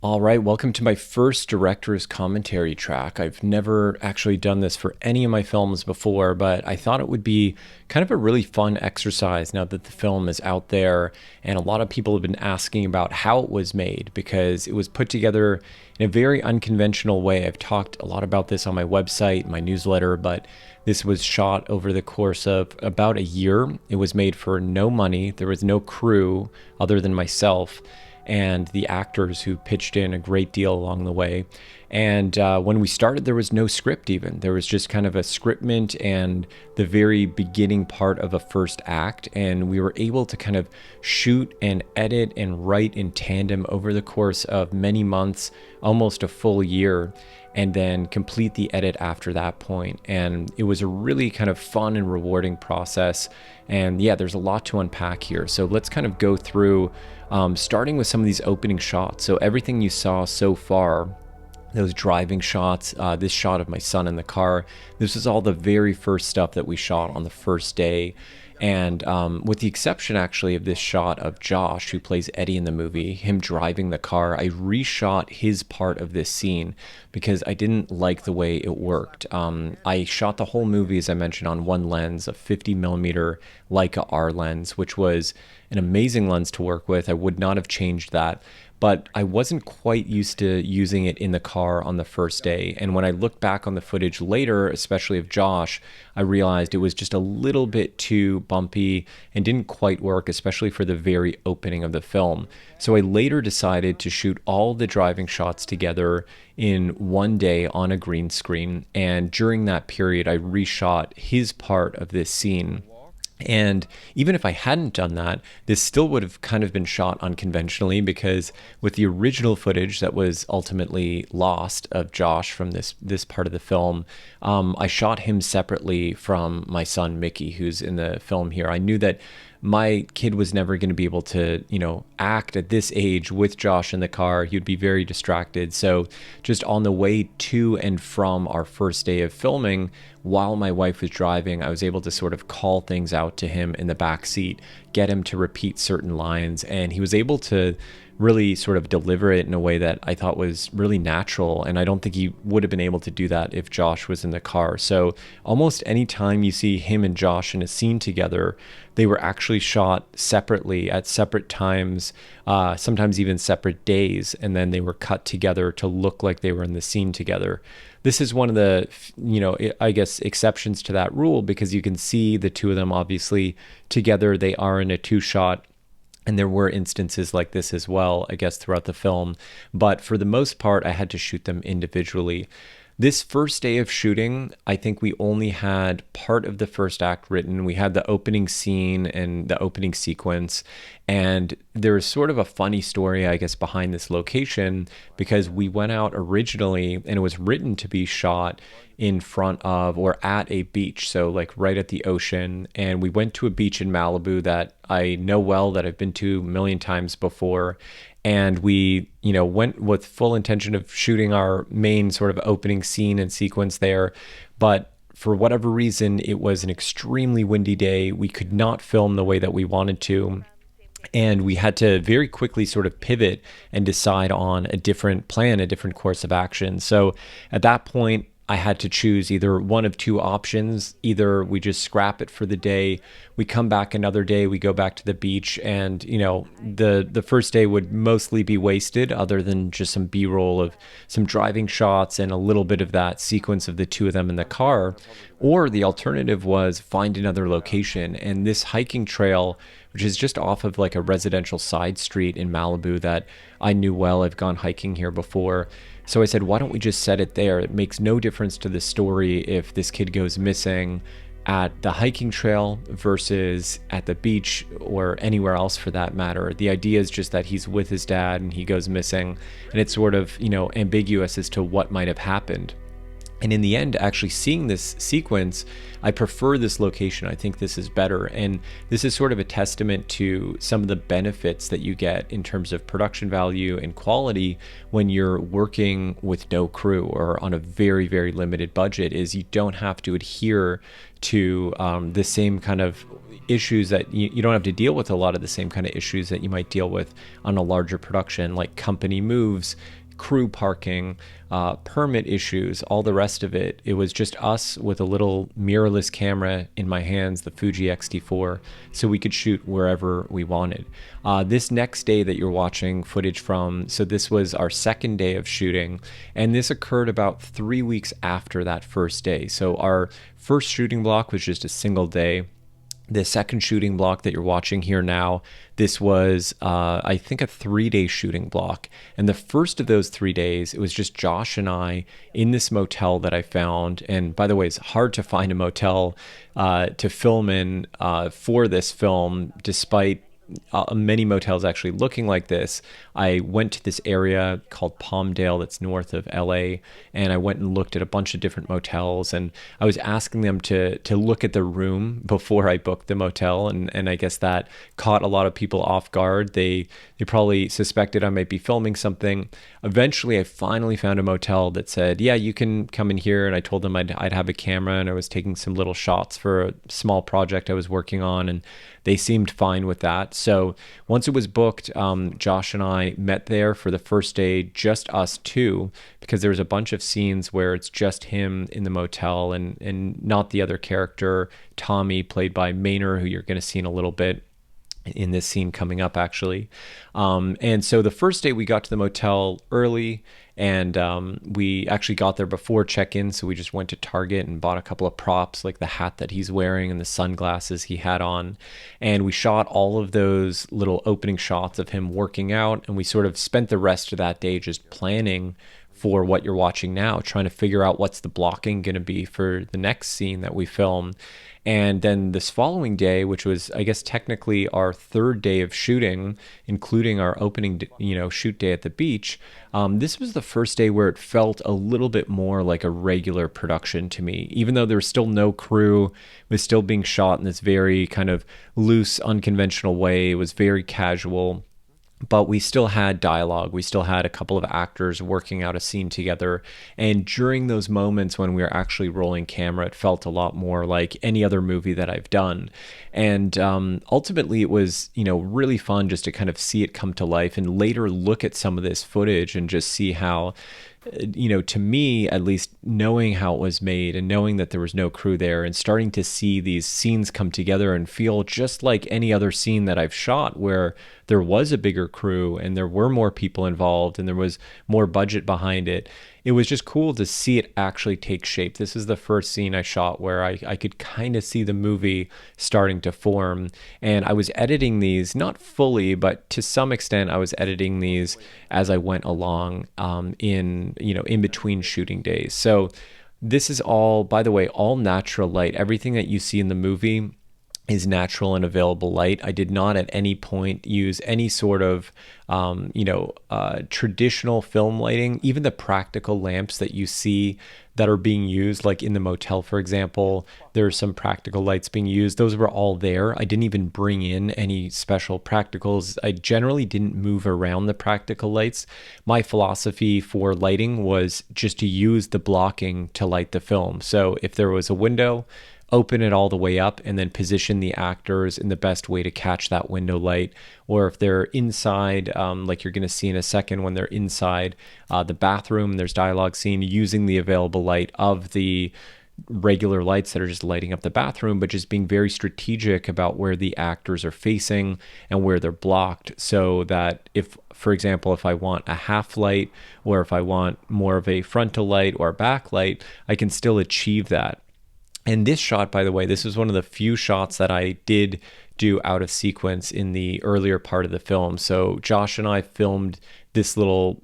All right, welcome to my first director's commentary track. I've never actually done this for any of my films before, but I thought it would be kind of a really fun exercise now that the film is out there. And a lot of people have been asking about how it was made because it was put together in a very unconventional way. I've talked a lot about this on my website, my newsletter, but this was shot over the course of about a year. It was made for no money, there was no crew other than myself and the actors who pitched in a great deal along the way. And when we started, there was no script even. There was just kind of a scriptment and the very beginning part of a first act. And we were able to kind of shoot and edit and write in tandem over the course of many months, almost a full year, and then complete the edit after that point. And it was a really kind of fun and rewarding process. And yeah, there's a lot to unpack here. So let's kind of go through starting with some of these opening shots. So everything you saw so far, those driving shots, this shot of my son in the car, this is all the very first stuff that we shot on the first day. And with the exception actually of this shot of Josh, who plays Eddie in the movie, him driving the car, I reshot his part of this scene because I didn't like the way it worked. I shot the whole movie, as I mentioned, on one lens, a 50 millimeter Leica R lens, which was an amazing lens to work with. I would not have changed that. But I wasn't quite used to using it in the car on the first day. And when I looked back on the footage later, especially of Josh, I realized it was just a little bit too bumpy and didn't quite work, especially for the very opening of the film. So I later decided to shoot all the driving shots together in one day on a green screen. And during that period, I reshot his part of this scene. And even if I hadn't done that, this still would have kind of been shot unconventionally because with the original footage that was ultimately lost of Josh from this part of the film, I shot him separately from my son Mickey, who's in the film here. I knew that my kid was never going to be able to, act at this age with Josh in the car. He would be very distracted. So just on the way to and from our first day of filming, while my wife was driving, I was able to sort of call things out to him in the back seat, get him to repeat certain lines, and he was able to really sort of deliver it in a way that I thought was really natural. And I don't think he would have been able to do that if Josh was in the car. So almost any time you see him and Josh in a scene together, they were actually shot separately at separate times, sometimes even separate days, and then they were cut together to look like they were in the scene together. This is one of the, I guess, exceptions to that rule because you can see the two of them obviously together. They are in a two-shot. And there were instances like this as well, I guess, throughout the film. But for the most part, I had to shoot them individually. This first day of shooting, I think we only had part of the first act written. We had the opening scene and the opening sequence. And there was sort of a funny story, I guess, behind this location because we went out originally and it was written to be shot in front of or at a beach, so like right at the ocean. And we went to a beach in Malibu that I know well, that I've been to a million times before. And we, went with full intention of shooting our main sort of opening scene and sequence there. But for whatever reason, it was an extremely windy day. We could not film the way that we wanted to. And we had to very quickly sort of pivot and decide on a different plan, a different course of action. So at that point, I had to choose either one of two options. Either we just scrap it for the day, we come back another day, we go back to the beach, and the first day would mostly be wasted other than just some B-roll of some driving shots and a little bit of that sequence of the two of them in the car. Or the alternative was find another location. And this hiking trail, which is just off of like a residential side street in Malibu that I knew well, I've gone hiking here before. So I said, why don't we just set it there? It makes no difference to the story if this kid goes missing at the hiking trail versus at the beach or anywhere else for that matter. The idea is just that he's with his dad and he goes missing, and it's sort of, ambiguous as to what might have happened. And in the end, actually seeing this sequence, I prefer this location. I think this is better. And this is sort of a testament to some of the benefits that you get in terms of production value and quality when you're working with no crew or on a very, very limited budget, is you don't have to adhere to the same kind of issues that you don't have to deal with a lot of the same kind of issues that you might deal with on a larger production, like company moves, crew parking, permit issues, all the rest of it. It was just us with a little mirrorless camera in my hands, the Fuji X-T4, so we could shoot wherever we wanted. This next day that you're watching footage from, so this was our second day of shooting, and this occurred about 3 weeks after that first day. So our first shooting block was just a single day. The second shooting block that you're watching here now, this was, I think, a 3-day shooting block. And the first of those 3 days, it was just Josh and I in this motel that I found. And by the way, it's hard to find a motel to film in for this film, despite many motels actually looking like this. I went to this area called Palmdale that's north of LA, and I went and looked at a bunch of different motels, and I was asking them to look at the room before I booked the motel, and I guess that caught a lot of people off guard. They probably suspected I might be filming something. Eventually I finally found a motel that said, yeah, you can come in here, and I told them I'd have a camera, and I was taking some little shots for a small project I was working on, and they seemed fine with that. So once it was booked, Josh and I met there for the first day, just us two, because there was a bunch of scenes where it's just him in the motel and not the other character, Tommy, played by Maynor, who you're going to see in a little bit in this scene coming up, actually. And so the first day we got to the motel early, and we actually got there before check-in, so we just went to Target and bought a couple of props, like the hat that he's wearing and the sunglasses he had on. And we shot all of those little opening shots of him working out, and we sort of spent the rest of that day just planning for what you're watching now, trying to figure out what's the blocking going to be for the next scene that we film. And then this following day, which was, I guess, technically our third day of shooting, including our opening, shoot day at the beach, this was the first day where it felt a little bit more like a regular production to me. Even though there was still no crew, it was still being shot in this very kind of loose, unconventional way. It was very casual. But we still had dialogue. We still had a couple of actors working out a scene together. And during those moments when we were actually rolling camera, it felt a lot more like any other movie that I've done. And ultimately, it was, really fun just to kind of see it come to life and later look at some of this footage and just see how, to me, at least, knowing how it was made and knowing that there was no crew there and starting to see these scenes come together and feel just like any other scene that I've shot where there was a bigger crew and there were more people involved and there was more budget behind it. It was just cool to see it actually take shape. This is the first scene I shot where I could kind of see the movie starting to form. And I was editing these, not fully, but to some extent I was editing these as I went along in between shooting days. So this is all, by the way, all natural light. Everything that you see in the movie is natural and available light. I did not at any point use any sort of, traditional film lighting. Even the practical lamps that you see that are being used, like in the motel, for example, there are some practical lights being used. Those were all there. I didn't even bring in any special practicals. I generally didn't move around the practical lights. My philosophy for lighting was just to use the blocking to light the film. So if there was a window, open it all the way up and then position the actors in the best way to catch that window light. Or if they're inside, like you're going to see in a second when they're inside the bathroom, there's dialogue scene, using the available light of the regular lights that are just lighting up the bathroom, but just being very strategic about where the actors are facing and where they're blocked, so that if, for example, if I want a half light or if I want more of a frontal light or a backlight, I can still achieve that. And this shot, by the way, this is one of the few shots that I did do out of sequence in the earlier part of the film. So Josh and I filmed this little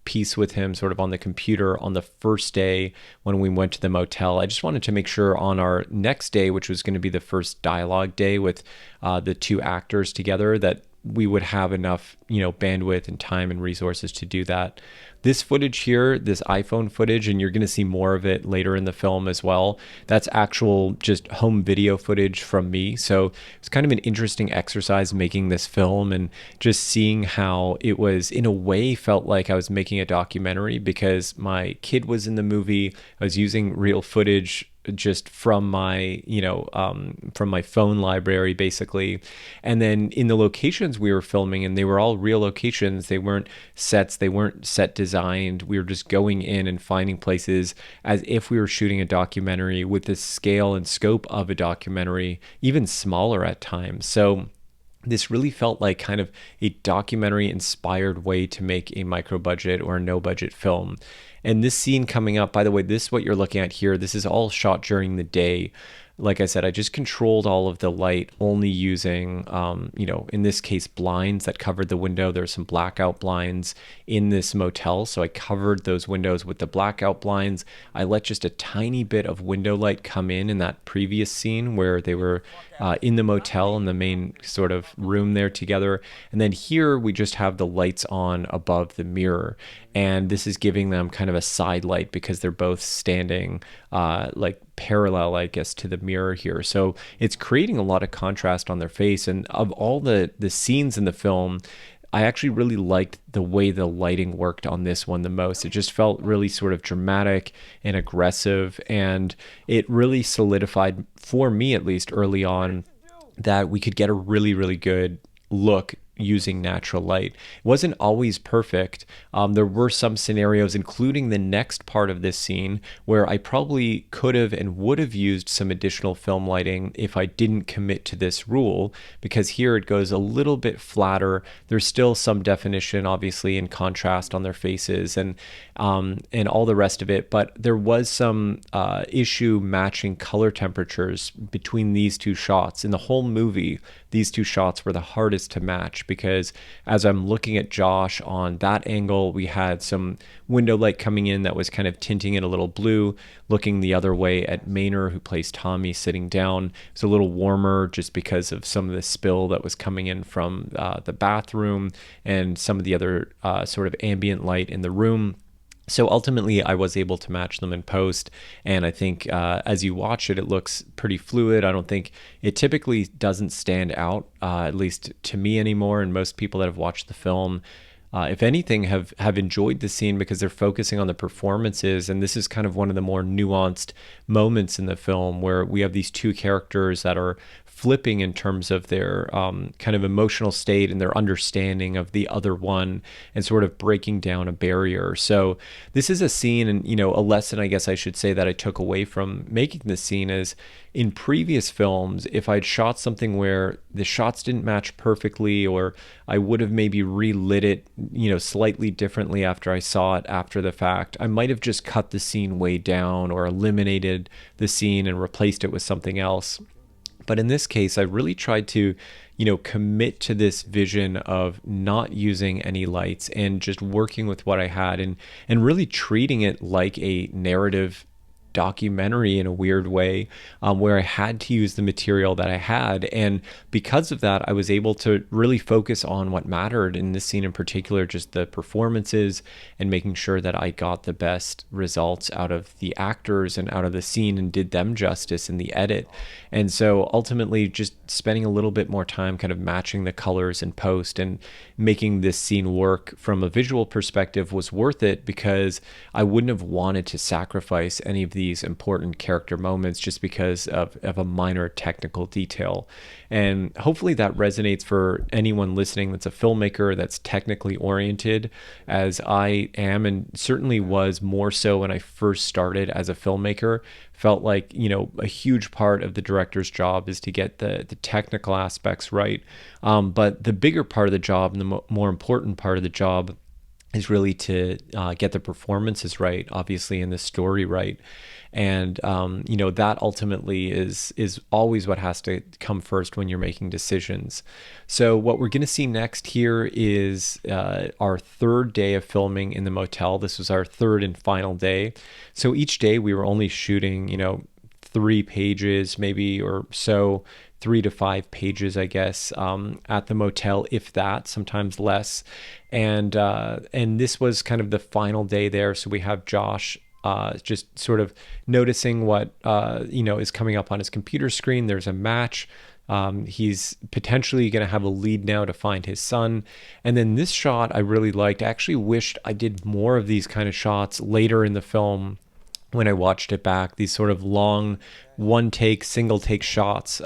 piece with him sort of on the computer on the first day when we went to the motel. I just wanted to make sure on our next day, which was going to be the first dialogue day with the two actors together, that we would have enough, bandwidth and time and resources to do that. This footage here, this iPhone footage, and you're going to see more of it later in the film as well, that's actual just home video footage from me. So it's kind of an interesting exercise making this film and just seeing how it was, in a way, felt like I was making a documentary because my kid was in the movie. I was using real footage just from my, from my phone library, basically. And then in the locations we were filming, and they were all real locations, they weren't sets, they weren't set designed. We were just going in and finding places as if we were shooting a documentary with the scale and scope of a documentary, even smaller at times. So this really felt like kind of a documentary inspired way to make a micro budget or a no budget film. And this scene coming up, by the way, this, what you're looking at here, this is all shot during the day. Like I said, I just controlled all of the light only using, in this case, blinds that covered the window. There's some blackout blinds in this motel, so I covered those windows with the blackout blinds. I let just a tiny bit of window light come in that previous scene where they were in the motel in the main sort of room there together. And then here we just have the lights on above the mirror. And this is giving them kind of a side light because they're both standing like parallel, I guess, to the mirror here. So it's creating a lot of contrast on their face. And of all the scenes in the film, I actually really liked the way the lighting worked on this one the most. It just felt really sort of dramatic and aggressive. And it really solidified, for me at least early on, that we could get a really, really good look using natural light. It wasn't always perfect. There were some scenarios, including the next part of this scene, where I probably could have and would have used some additional film lighting if I didn't commit to this rule, because here it goes a little bit flatter. There's still some definition, obviously, and contrast on their faces and all the rest of it, but there was some issue matching color temperatures between these two shots. In the whole movie, these two shots were the hardest to match, because as I'm looking at Josh on that angle, we had some window light coming in that was kind of tinting it a little blue. Looking the other way at Maynor, who plays Tommy, sitting down, it was a little warmer just because of some of the spill that was coming in from the bathroom and some of the other sort of ambient light in the room. So ultimately, I was able to match them in post, and I think as you watch it, it looks pretty fluid. I don't think it typically doesn't stand out, at least to me anymore, and most people that have watched the film, if anything, have enjoyed the scene because they're focusing on the performances. And this is kind of one of the more nuanced moments in the film where we have these two characters that are flipping in terms of their kind of emotional state and their understanding of the other one, and sort of breaking down a barrier. So this is a scene, and a lesson, I guess I should say, that I took away from making this scene is, in previous films, if I'd shot something where the shots didn't match perfectly, or I would have maybe relit it, slightly differently after I saw it after the fact, I might have just cut the scene way down or eliminated the scene and replaced it with something else. But in this case, I really tried to, commit to this vision of not using any lights and just working with what I had, and really treating it like a narrative documentary in a weird way, where I had to use the material that I had. And because of that, I was able to really focus on what mattered in this scene in particular, just the performances, and making sure that I got the best results out of the actors and out of the scene and did them justice in the edit. And so ultimately, just spending a little bit more time kind of matching the colors in post and making this scene work from a visual perspective was worth it, because I wouldn't have wanted to sacrifice any of these important character moments just because of a minor technical detail. And hopefully that resonates for anyone listening that's a filmmaker that's technically oriented, as I am, and certainly was more so when I first started as a filmmaker. Felt like, a huge part of the director's job is to get the technical aspects right. But the bigger part of the job, and the more important part of the job, is really to get the performances right, obviously, and the story right. And, that ultimately is always what has to come first when you're making decisions. So what we're going to see next here is our third day of filming in the motel. This was our third and final day. So each day we were only shooting, 3 pages maybe, or so, 3 to 5 pages, I guess, at the motel, if that, sometimes less. And this was kind of the final day there. So we have Josh just sort of noticing what, is coming up on his computer screen. There's a match. He's potentially going to have a lead now to find his son. And then this shot I really liked. I actually wished I did more of these kind of shots later in the film, when I watched it back, these sort of long one take, single take shots,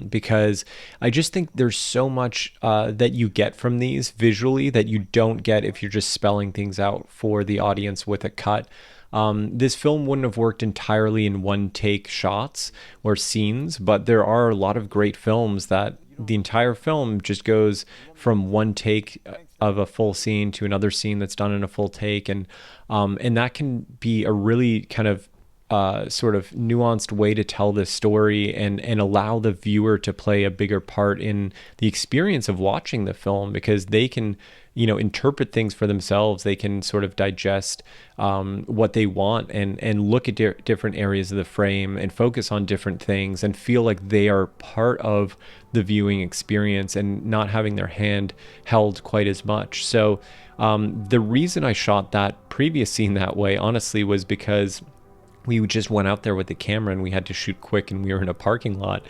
because I just think there's so much that you get from these visually that you don't get if you're just spelling things out for the audience with a cut. This film wouldn't have worked entirely in one take shots or scenes, but there are a lot of great films that the entire film just goes from one take of a full scene to another scene that's done in a full take, and that can be a really kind of sort of nuanced way to tell this story and allow the viewer to play a bigger part in the experience of watching the film, because they can, interpret things for themselves. They can sort of digest what they want and look at different areas of the frame and focus on different things and feel like they are part of the viewing experience and not having their hand held quite as much. So the reason I shot that previous scene that way, honestly, was because we just went out there with the camera and we had to shoot quick, and we were in a parking lot.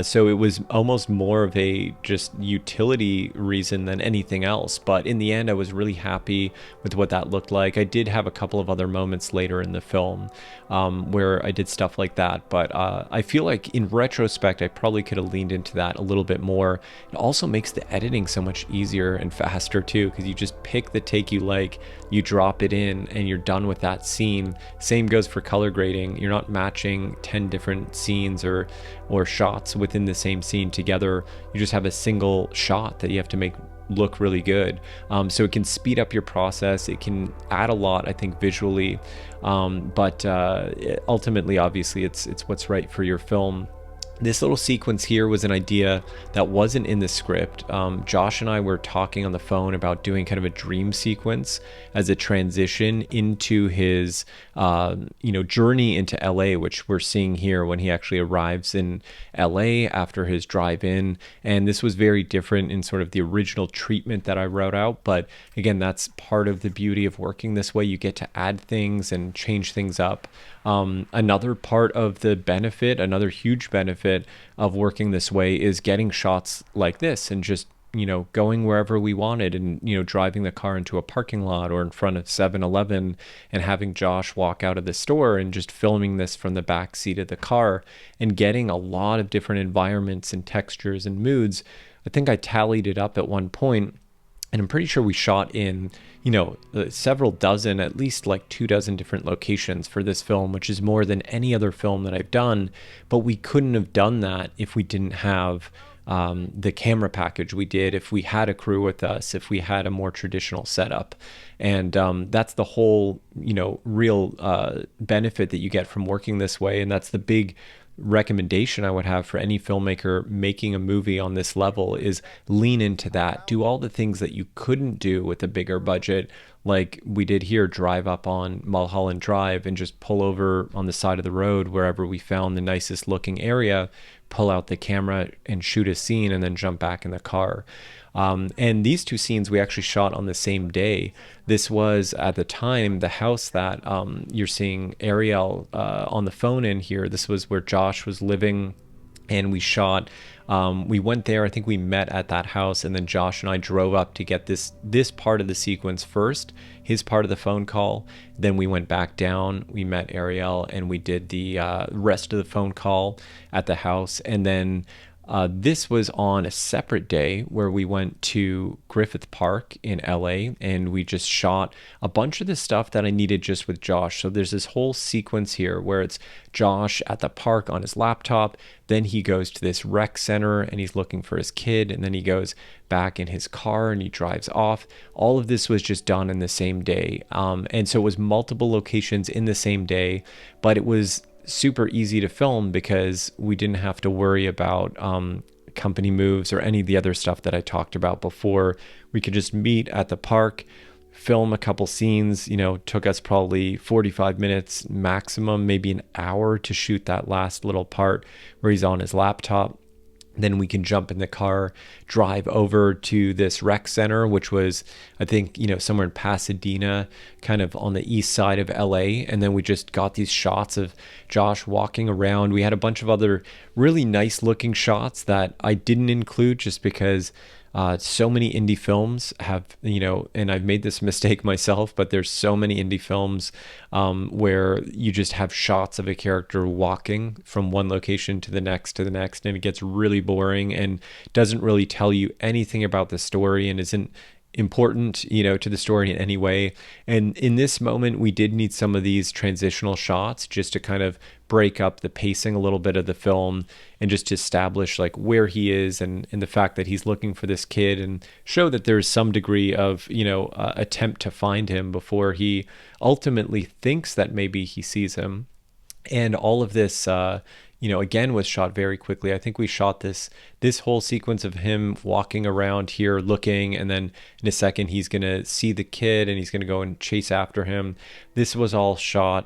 So it was almost more of a just utility reason than anything else. But in the end, I was really happy with what that looked like. I did have a couple of other moments later in the film where I did stuff like that. But I feel like in retrospect, I probably could have leaned into that a little bit more. It also makes the editing so much easier and faster too, because you just pick the take you like, you drop it in, and you're done with that scene. Same goes for color grading. You're not matching 10 different scenes or shots within the same scene together. You just have a single shot that you have to make look really good. So it can speed up your process. It can add a lot, I think, visually. But ultimately, obviously, it's what's right for your film. This little sequence here was an idea that wasn't in the script. Josh and I were talking on the phone about doing kind of a dream sequence as a transition into his, journey into LA, which we're seeing here when he actually arrives in LA after his drive in. And this was very different in sort of the original treatment that I wrote out. But again, that's part of the beauty of working this way. You get to add things and change things up. Another part of the benefit, another huge benefit of working this way, is getting shots like this and just, going wherever we wanted, and, driving the car into a parking lot or in front of 7-Eleven and having Josh walk out of the store and just filming this from the back seat of the car and getting a lot of different environments and textures and moods. I think I tallied it up at one point, and I'm pretty sure we shot in, several dozen, at least like 24 different locations for this film, which is more than any other film that I've done. But we couldn't have done that if we didn't have the camera package we did, if we had a crew with us, if we had a more traditional setup. And that's the whole, real benefit that you get from working this way. And that's the big recommendation I would have for any filmmaker making a movie on this level, is lean into that. Do all the things that you couldn't do with a bigger budget, like we did here. Drive up on Mulholland Drive and just pull over on the side of the road wherever we found the nicest looking area, pull out the camera and shoot a scene, and then jump back in the car. And these two scenes we actually shot on the same day. This was, at the time, the house that you're seeing Ariel on the phone in here. This was where Josh was living, and we shot. We went there. I think we met at that house, and then Josh and I drove up to get this part of the sequence first, his part of the phone call. Then we went back down. We met Ariel, and we did the rest of the phone call at the house, and then this was on a separate day where we went to Griffith Park in LA, and we just shot a bunch of the stuff that I needed just with Josh. So there's this whole sequence here where it's Josh at the park on his laptop. Then he goes to this rec center and he's looking for his kid. And then he goes back in his car and he drives off. All of this was just done in the same day. And so it was multiple locations in the same day, but it was super easy to film because we didn't have to worry about company moves or any of the other stuff that I talked about before. We could just meet at the park, film a couple scenes. Took us probably 45 minutes maximum, maybe an hour to shoot that last little part where he's on his laptop. Then we can jump in the car, drive over to this rec center, which was, I think, somewhere in Pasadena, kind of on the east side of LA. And then we just got these shots of Josh walking around. We had a bunch of other really nice looking shots that I didn't include just because So many indie films have, and I've made this mistake myself, but there's so many indie films where you just have shots of a character walking from one location to the next and it gets really boring and doesn't really tell you anything about the story and isn't important, to the story in any way. And in this moment, we did need some of these transitional shots just to kind of break up the pacing a little bit of the film and just to establish like where he is and the fact that he's looking for this kid and show that there's some degree of, attempt to find him before he ultimately thinks that maybe he sees him. And all of this, again, was shot very quickly. I think we shot this whole sequence of him walking around here looking, and then in a second he's gonna see the kid and he's gonna go and chase after him. This was all shot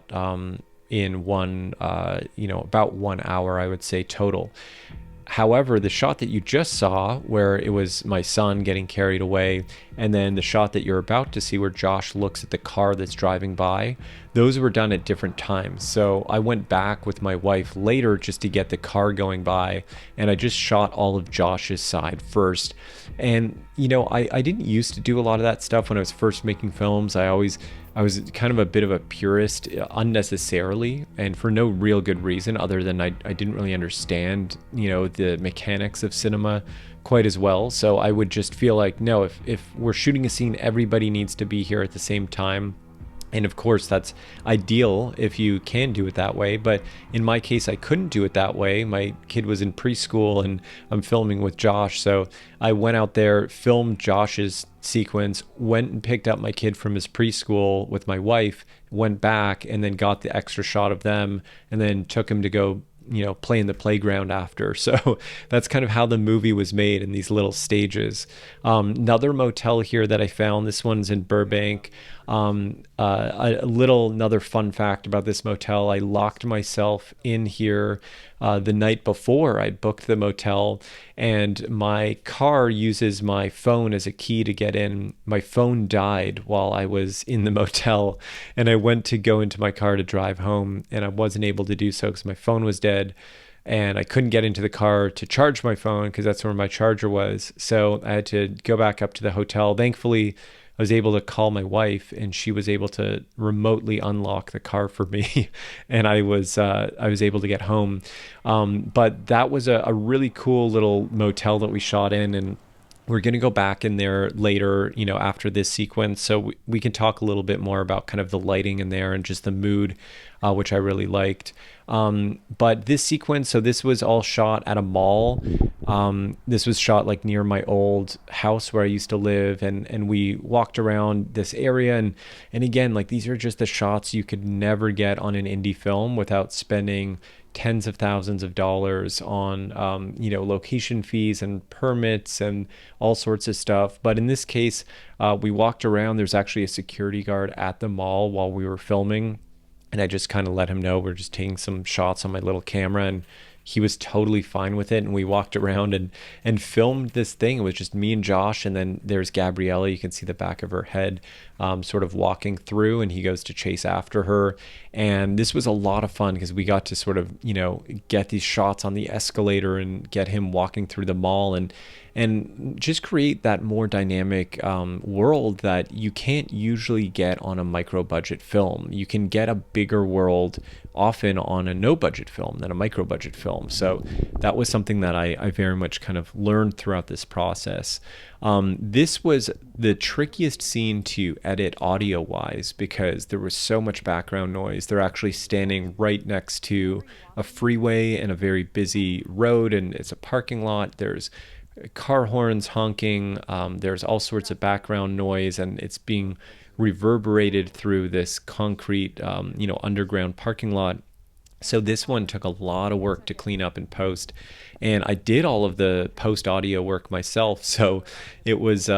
in one, about 1 hour, I would say, total. However, the shot that you just saw, where it was my son getting carried away, and then the shot that you're about to see where Josh looks at the car that's driving by, those were done at different times. So I went back with my wife later just to get the car going by, and I just shot all of Josh's side first. And, I didn't used to do a lot of that stuff when I was first making films. I was kind of a bit of a purist unnecessarily and for no real good reason other than I didn't really understand, the mechanics of cinema quite as well. So I would just feel like, no, if we're shooting a scene, everybody needs to be here at the same time. And of course, that's ideal if you can do it that way. But in my case, I couldn't do it that way. My kid was in preschool and I'm filming with Josh. So I went out there, filmed Josh's sequence, went and picked up my kid from his preschool with my wife, went back and then got the extra shot of them and then took him to go play in the playground after. So that's kind of how the movie was made in these little stages. Another motel here that I found, this one's in Burbank. Another fun fact about this motel, I locked myself in here the night before I booked the motel, and my car uses my phone as a key to get in. My phone died while I was in the motel, and I went to go into my car to drive home, and I wasn't able to do so because my phone was dead. And I couldn't get into the car to charge my phone because that's where my charger was. So I had to go back up to the hotel. Thankfully, I was able to call my wife and she was able to remotely unlock the car for me. And I was able to get home. But that was a really cool little motel that we shot in, and we're going to go back in there later, after this sequence. So we can talk a little bit more about kind of the lighting in there and just the mood, which I really liked. But this sequence, so this was all shot at a mall. This was shot like near my old house where I used to live, and we walked around this area, and again, like, these are just the shots you could never get on an indie film without spending tens of thousands of dollars on location fees and permits and all sorts of stuff. But in this case, we walked around. There's actually a security guard at the mall while we were filming, and I just kind of let him know we're just taking some shots on my little camera, and he was totally fine with it. And we walked around and filmed this thing. It was just me and Josh, and then there's Gabriella. You can see the back of her head sort of walking through, and he goes to chase after her. And this was a lot of fun because we got to sort of, get these shots on the escalator and get him walking through the mall and just create that more dynamic world that you can't usually get on a micro budget film. You can get a bigger world often on a no budget film than a micro budget film. So that was something that I very much kind of learned throughout this process. This was the trickiest scene to edit audio wise because there was so much background noise. They're actually standing right next to a freeway and a very busy road, and it's a parking lot. There's car horns honking. There's all sorts of background noise, and it's being reverberated through this concrete, underground parking lot. So this one took a lot of work to clean up and post, and I did all of the post audio work myself. So it was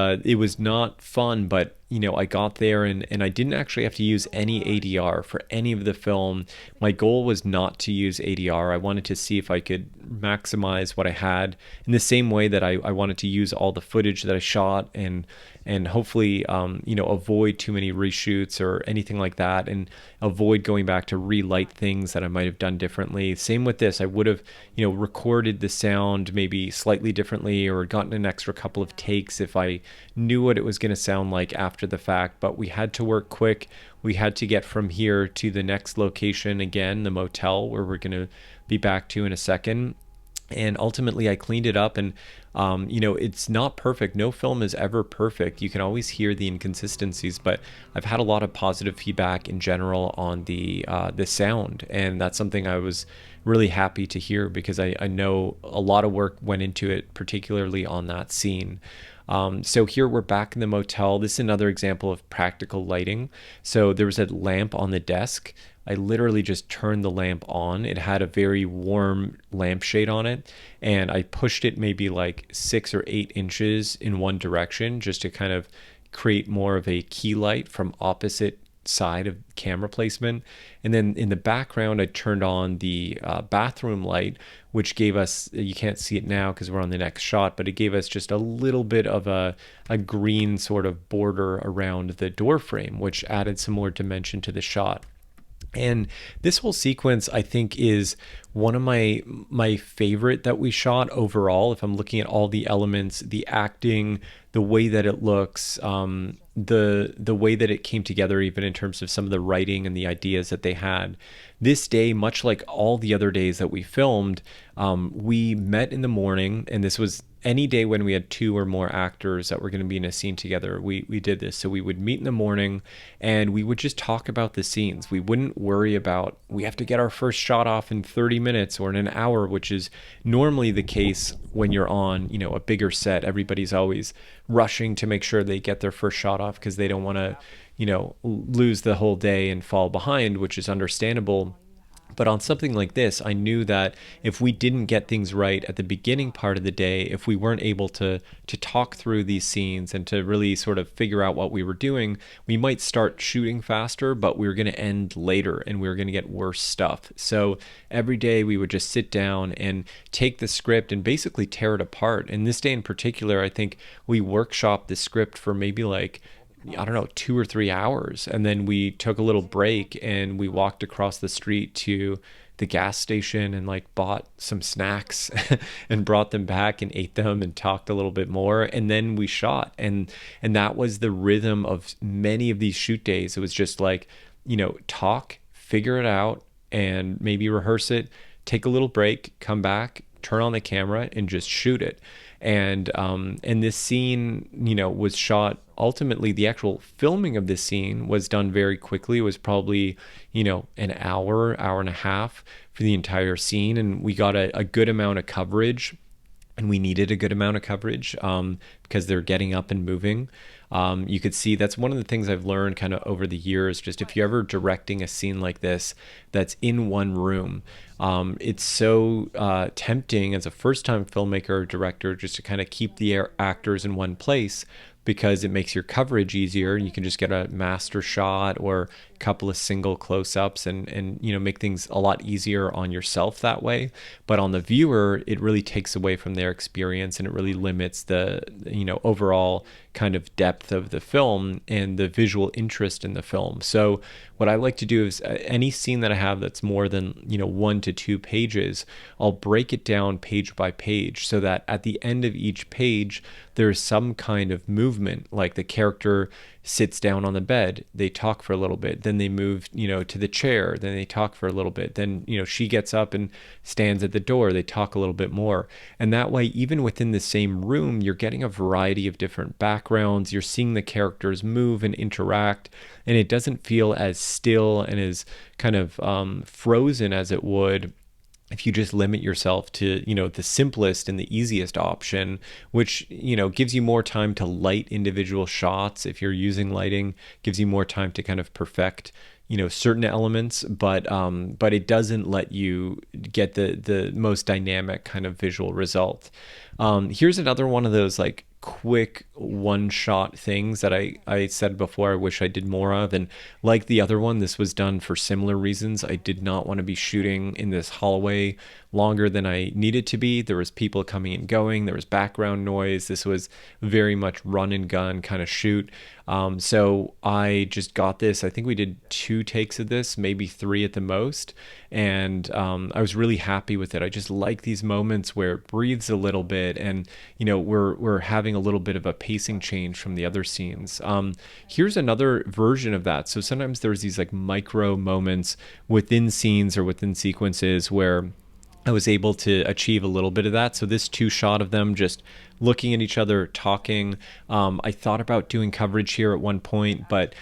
not fun, but I got there and I didn't actually have to use any ADR for any of the film. My goal was not to use ADR. I wanted to see if I could maximize what I had in the same way that I wanted to use all the footage that I shot and and hopefully, avoid too many reshoots or anything like that, and avoid going back to relight things that I might have done differently. Same with this. I would have, recorded the sound maybe slightly differently or gotten an extra couple of takes if I knew what it was going to sound like after the fact, but we had to work quick. We had to get from here to the next location again, the motel, where we're going to be back to in a second. And ultimately I cleaned it up, and it's not perfect. No film is ever perfect. You can always hear the inconsistencies, but I've had a lot of positive feedback in general on the sound, and that's something I was really happy to hear, because I know a lot of work went into it, particularly on that scene. So here we're back in the motel. This is another example of practical lighting. So there was a lamp on the desk. I literally just turned the lamp on. It had a very warm lampshade on it, and I pushed it maybe like 6 or 8 inches in one direction just to kind of create more of a key light from opposite side of camera placement. And then in the background, I turned on the bathroom light, which gave us, you can't see it now because we're on the next shot, but it gave us just a little bit of a green sort of border around the door frame, which added some more dimension to the shot. And this whole sequence, I think, is one of my favorite that we shot overall. If I'm looking at all the elements, the acting, the way that it looks, the way that it came together, even in terms of some of the writing and the ideas that they had. This day, much like all the other days that we filmed, we met in the morning, and this was any day when we had 2 or more actors that were going to be in a scene together. We did this. So we would meet in the morning, and we would just talk about the scenes. We wouldn't worry about, we have to get our first shot off in 30 minutes or in an hour, which is normally the case when you're on, a bigger set. Everybody's always rushing to make sure they get their first shot off because they don't want to, lose the whole day and fall behind, which is understandable. But on something like this, I knew that if we didn't get things right at the beginning part of the day, if we weren't able to talk through these scenes and to really sort of figure out what we were doing, we might start shooting faster, but we were going to end later and we were going to get worse stuff. So every day we would just sit down and take the script and basically tear it apart. And this day in particular, I think we workshopped the script for maybe like, I don't know, 2 or 3 hours. And then we took a little break and we walked across the street to the gas station and like bought some snacks and brought them back and ate them and talked a little bit more. And then we shot. And that was the rhythm of many of these shoot days. It was just like, talk, figure it out, and maybe rehearse it, take a little break, come back, turn on the camera and just shoot it. And this scene, was shot, ultimately the actual filming of this scene was done very quickly. It was probably, an hour and a half for the entire scene. And we got a good amount of coverage, and we needed a good amount of coverage because they're getting up and moving. You could see that's one of the things I've learned kind of over the years. Just if you're ever directing a scene like this that's in one room, it's so tempting as a first-time filmmaker or director just to kind of keep the actors in one place, because it makes your coverage easier. You can just get a master shot or a couple of single close-ups and make things a lot easier on yourself that way. But on the viewer, it really takes away from their experience, and it really limits the overall kind of depth of the film and the visual interest in the film. So what I like to do is any scene that I have that's more than 1 to 2 pages, I'll break it down page by page so that at the end of each page there's some kind of movement. Like the character sits down on the bed, they talk for a little bit, then they move to the chair, then they talk for a little bit, then she gets up and stands at the door, they talk a little bit more. And that way, even within the same room, you're getting a variety of different backgrounds, you're seeing the characters move and interact, and it doesn't feel as still and as kind of frozen as it would if you just limit yourself to, the simplest and the easiest option, which, gives you more time to light individual shots. If you're using lighting, gives you more time to kind of perfect, certain elements, but it doesn't let you get the most dynamic kind of visual result. Here's another one of those like quick one shot things that I said before I wish I did more of. And like the other one, this was done for similar reasons. I did not want to be shooting in this hallway longer than I needed to be. There was people coming and going. There was background noise. This was very much run and gun kind of shoot. So I just got this. I think we did 2 takes of this, maybe 3 at the most. And I was really happy with it. I just like these moments where it breathes a little bit, and we're having a little bit of a pacing change from the other scenes. Here's another version of that. So sometimes there's these like micro moments within scenes or within sequences where I was able to achieve a little bit of that. So this 2 shot of them just looking at each other, talking. I thought about doing coverage here at one point, but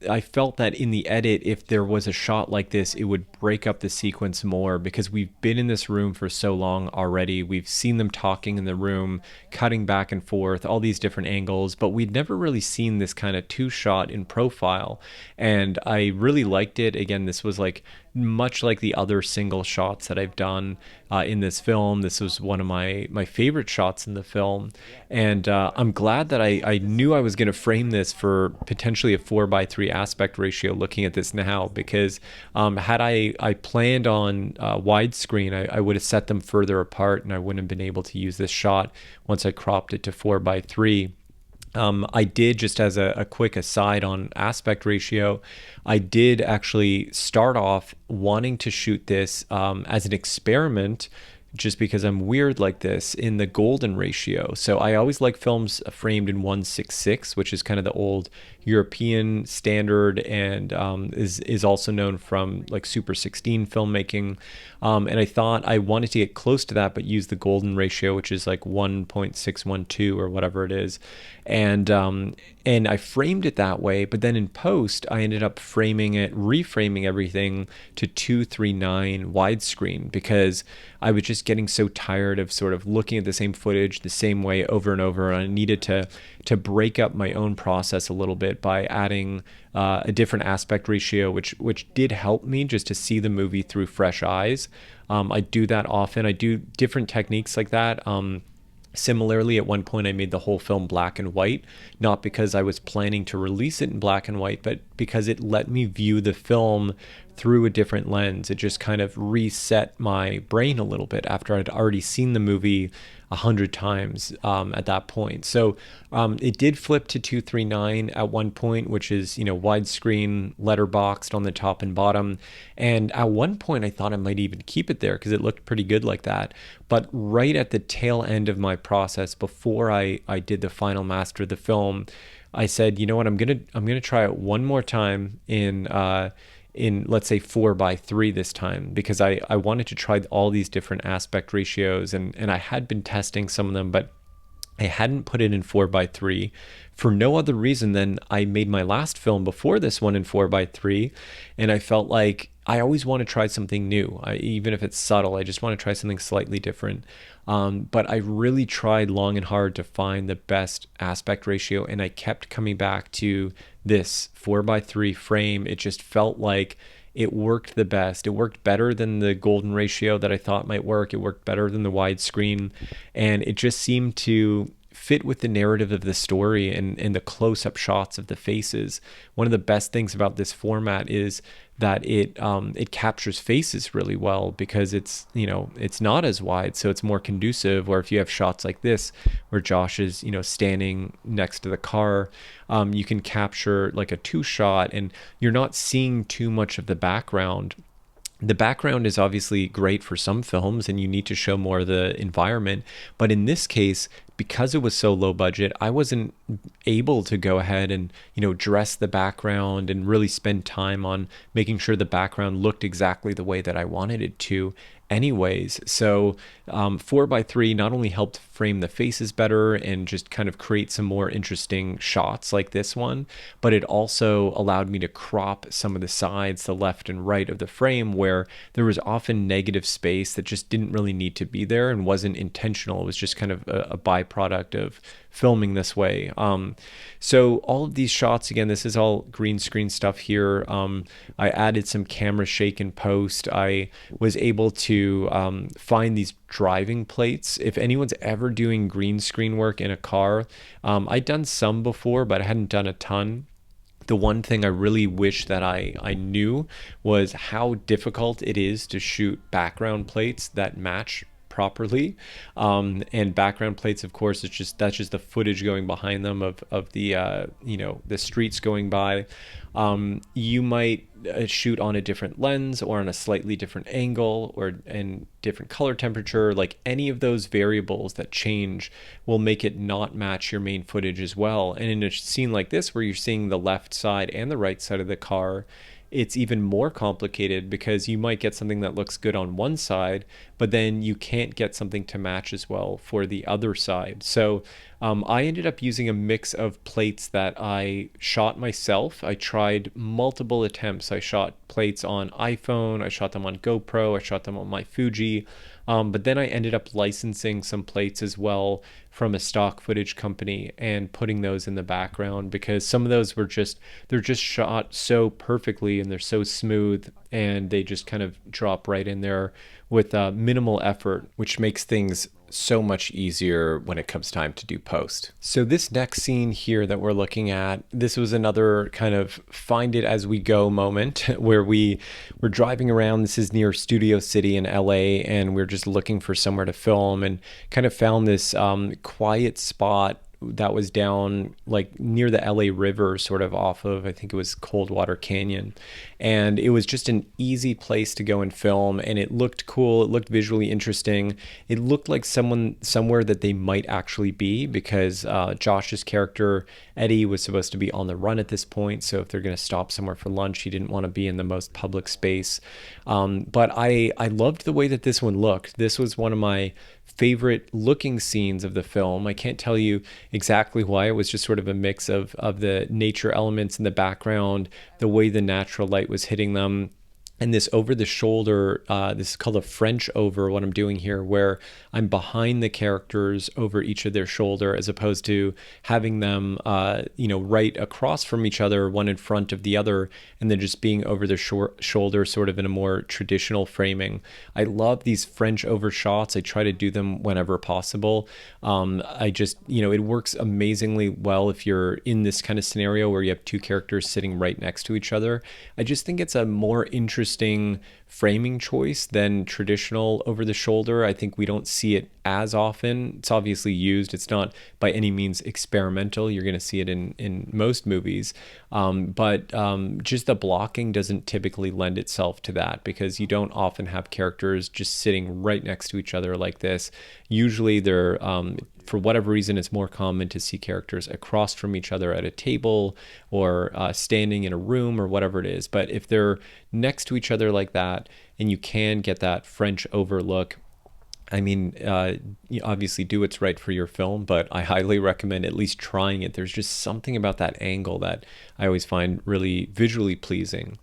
I felt that in the edit, if there was a shot like this, it would break up the sequence more, because we've been in this room for so long already. We've seen them talking in the room, cutting back and forth, all these different angles, but we'd never really seen this kind of 2 shot in profile. And I really liked it. Again, this was like much like the other single shots that I've done in this film. This was one of my favorite shots in the film. And I'm glad that I knew I was going to frame this for potentially a 4:3 aspect ratio looking at this now, because had I planned on widescreen, I would have set them further apart and I wouldn't have been able to use this shot once I cropped it to 4:3. I did, just as a quick aside on aspect ratio, I did actually start off wanting to shoot this as an experiment, just because I'm weird like this, in the golden ratio. So I always like films framed in 1:6:6, which is kind of the old European standard, and is also known from like Super 16 filmmaking. And I thought I wanted to get close to that, but use the golden ratio, which is like 1.612 or whatever it is. And I framed it that way, but then in post, I ended up reframing everything to 2:3:9 widescreen, because I was just getting so tired of sort of looking at the same footage the same way over and over. And I needed to break up my own process a little bit by adding a different aspect ratio, which did help me just to see the movie through fresh eyes. I do that often. I do different techniques like that. Similarly, at one point, I made the whole film black and white, not because I was planning to release it in black and white, but because it let me view the film through a different lens. It just kind of reset my brain a little bit after I'd already seen the movie 100 times at that point. So it did flip to 2:3:9 at one point, which is, widescreen, letterboxed on the top and bottom. And at one point, I thought I might even keep it there because it looked pretty good like that. But right at the tail end of my process, before I did the final master of the film, I said, you know what, I'm gonna try it one more time in let's say 4:3 this time, because I wanted to try all these different aspect ratios, and I had been testing some of them, but I hadn't put it in 4:3 for no other reason than I made my last film before this one in 4:3, and I felt like I always want to try something new. Even if it's subtle, I just want to try something slightly different. But I really tried long and hard to find the best aspect ratio, and I kept coming back to this 4:3 frame. It just felt like it worked the best. It worked better than the golden ratio that I thought might work. It worked better than the widescreen, and it just seemed to fit with the narrative of the story and the close-up shots of the faces. One of the best things about this format is that it captures faces really well, because it's not as wide, so it's more conducive. Or if you have shots like this where Josh is standing next to the car, you can capture like a 2 shot, and you're not seeing too much of the background. The background is obviously great for some films, and you need to show more of the environment. But in this case, because it was so low budget, I wasn't able to go ahead and, dress the background and really spend time on making sure the background looked exactly the way that I wanted it to anyways. So 4:3 not only helped frame the faces better and just kind of create some more interesting shots like this one, but it also allowed me to crop some of the sides, the left and right of the frame, where there was often negative space that just didn't really need to be there and wasn't intentional. It was just kind of a byproduct of filming this way. So all of these shots, again, this is all green screen stuff here. I added some camera shake in post. I was able to to find these driving plates. If anyone's ever doing green screen work in a car, I'd done some before, but I hadn't done a ton. The one thing I really wish that I knew was how difficult it is to shoot background plates that match properly. And background plates, of course, that's just the footage going behind them of the the streets going by. You might shoot on a different lens or on a slightly different angle or in different color temperature. Like any of those variables that change will make it not match your main footage as well. And in a scene like this where you're seeing the left side and the right side of the car, it's even more complicated because you might get something that looks good on one side, but then you can't get something to match as well for the other side. So I ended up using a mix of plates that I shot myself. I tried multiple attempts. I shot plates on iPhone, I shot them on GoPro, I shot them on my Fuji. But then I ended up licensing some plates as well from a stock footage company and putting those in the background because some of those they're just shot so perfectly and they're so smooth and they just kind of drop right in there with minimal effort, which makes things so much easier when it comes time to do post. So this next scene here that we're looking at, this was another kind of find it as we go moment where we were driving around. This is near Studio City in LA, and we're just looking for somewhere to film and kind of found this quiet spot that was down like near the LA River, sort of off of, I think it was Coldwater Canyon. And it was just an easy place to go and film. And it looked cool. It looked visually interesting. It looked like somewhere that they might actually be because Josh's character, Eddie, was supposed to be on the run at this point. So if they're going to stop somewhere for lunch, he didn't want to be in the most public space. But I loved the way that this one looked. This was one of my favorite looking scenes of the film. I can't tell you exactly why. It was just sort of a mix of the nature elements in the background, the way the natural light was hitting them, and this over the shoulder, this is called a French over, what I'm doing here, where I'm behind the characters over each of their shoulder as opposed to having them, right across from each other, one in front of the other, and then just being over their shoulder sort of in a more traditional framing. I love these French over shots. I try to do them whenever possible. It works amazingly well if you're in this kind of scenario where you have two characters sitting right next to each other. I just think it's a more interesting framing choice than traditional over the shoulder. I think we don't see it as often. It's obviously used. It's not by any means experimental. You're going to see it in most movies. But just the blocking doesn't typically lend itself to that because you don't often have characters just sitting right next to each other like this. Usually they're for whatever reason, it's more common to see characters across from each other at a table or standing in a room or whatever it is. But if they're next to each other like that, and you can get that French overlook, I mean, you obviously do what's right for your film, but I highly recommend at least trying it. There's just something about that angle that I always find really visually pleasing.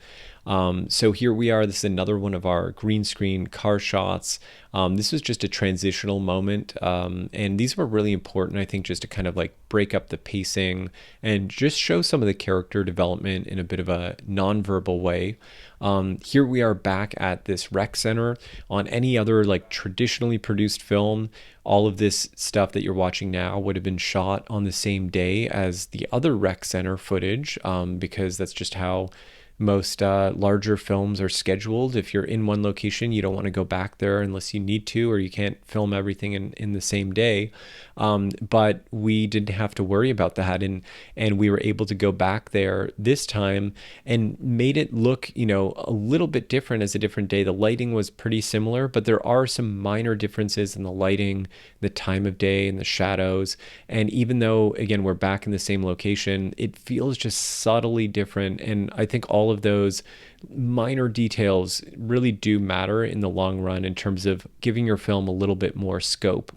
So here we are. This is another one of our green screen car shots. This was just a transitional moment. And these were really important, I think, just to kind of like break up the pacing and just show some of the character development in a bit of a nonverbal way. Here we are back at this rec center. On any other like traditionally produced film, all of this stuff that you're watching now would have been shot on the same day as the other rec center footage, because that's just how most larger films are scheduled. If you're in one location, you don't want to go back there unless you need to, or you can't film everything in the same day. But we didn't have to worry about that, and we were able to go back there this time and made it look, a little bit different as a different day. The lighting was pretty similar, but there are some minor differences in the lighting, the time of day, and the shadows. And even though, again, we're back in the same location, it feels just subtly different. And I think all of those minor details really do matter in the long run in terms of giving your film a little bit more scope.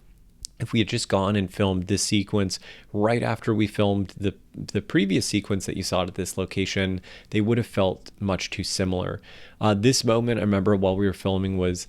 If we had just gone and filmed this sequence right after we filmed the previous sequence that you saw at this location, they would have felt much too similar. This moment, I remember while we were filming was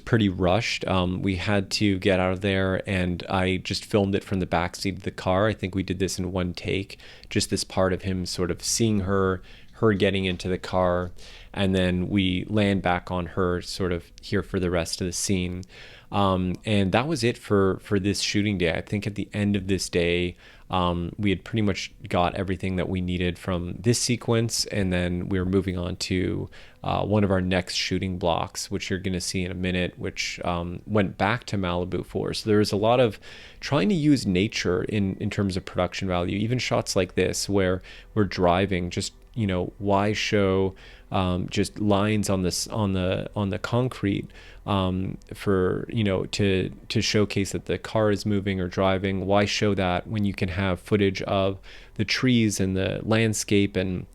pretty rushed. We had to get out of there, and I just filmed it from the backseat of the car. I think we did this in one take, just this part of him sort of seeing her her getting into the car, and then we land back on her sort of here for the rest of the scene. And that was it for this shooting day. I think at the end of this day, we had pretty much got everything that we needed from this sequence, and then we were moving on to one of our next shooting blocks, which you're going to see in a minute, which went back to Malibu for. So there was a lot of trying to use nature in terms of production value, even shots like this where we're driving, just, you know, why show just lines on this on the concrete for, you know, to showcase that the car is moving or driving. Why show that when you can have footage of the trees and the landscape and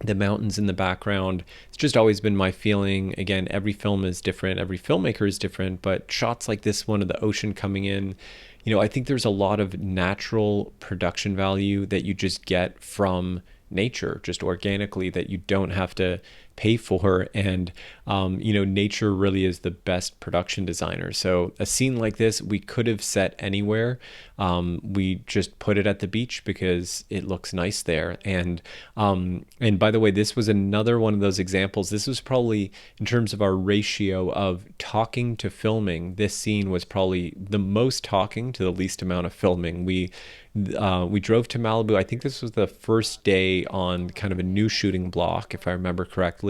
the mountains in the background? It's just always been my feeling. Again, every film is different, every filmmaker is different, but shots like this one of the ocean coming in, you know, I think there's a lot of natural production value that you just get from nature, just organically, that you don't have to pay for. And you know, nature really is the best production designer. So a scene like this we could have set anywhere. We just put it at the beach because it looks nice there. And by the way, this was another one of those examples. This was probably, in terms of our ratio of talking to filming, this scene was probably the most talking to the least amount of filming. We drove to Malibu. I think this was the first day on kind of a new shooting block, if I remember correctly.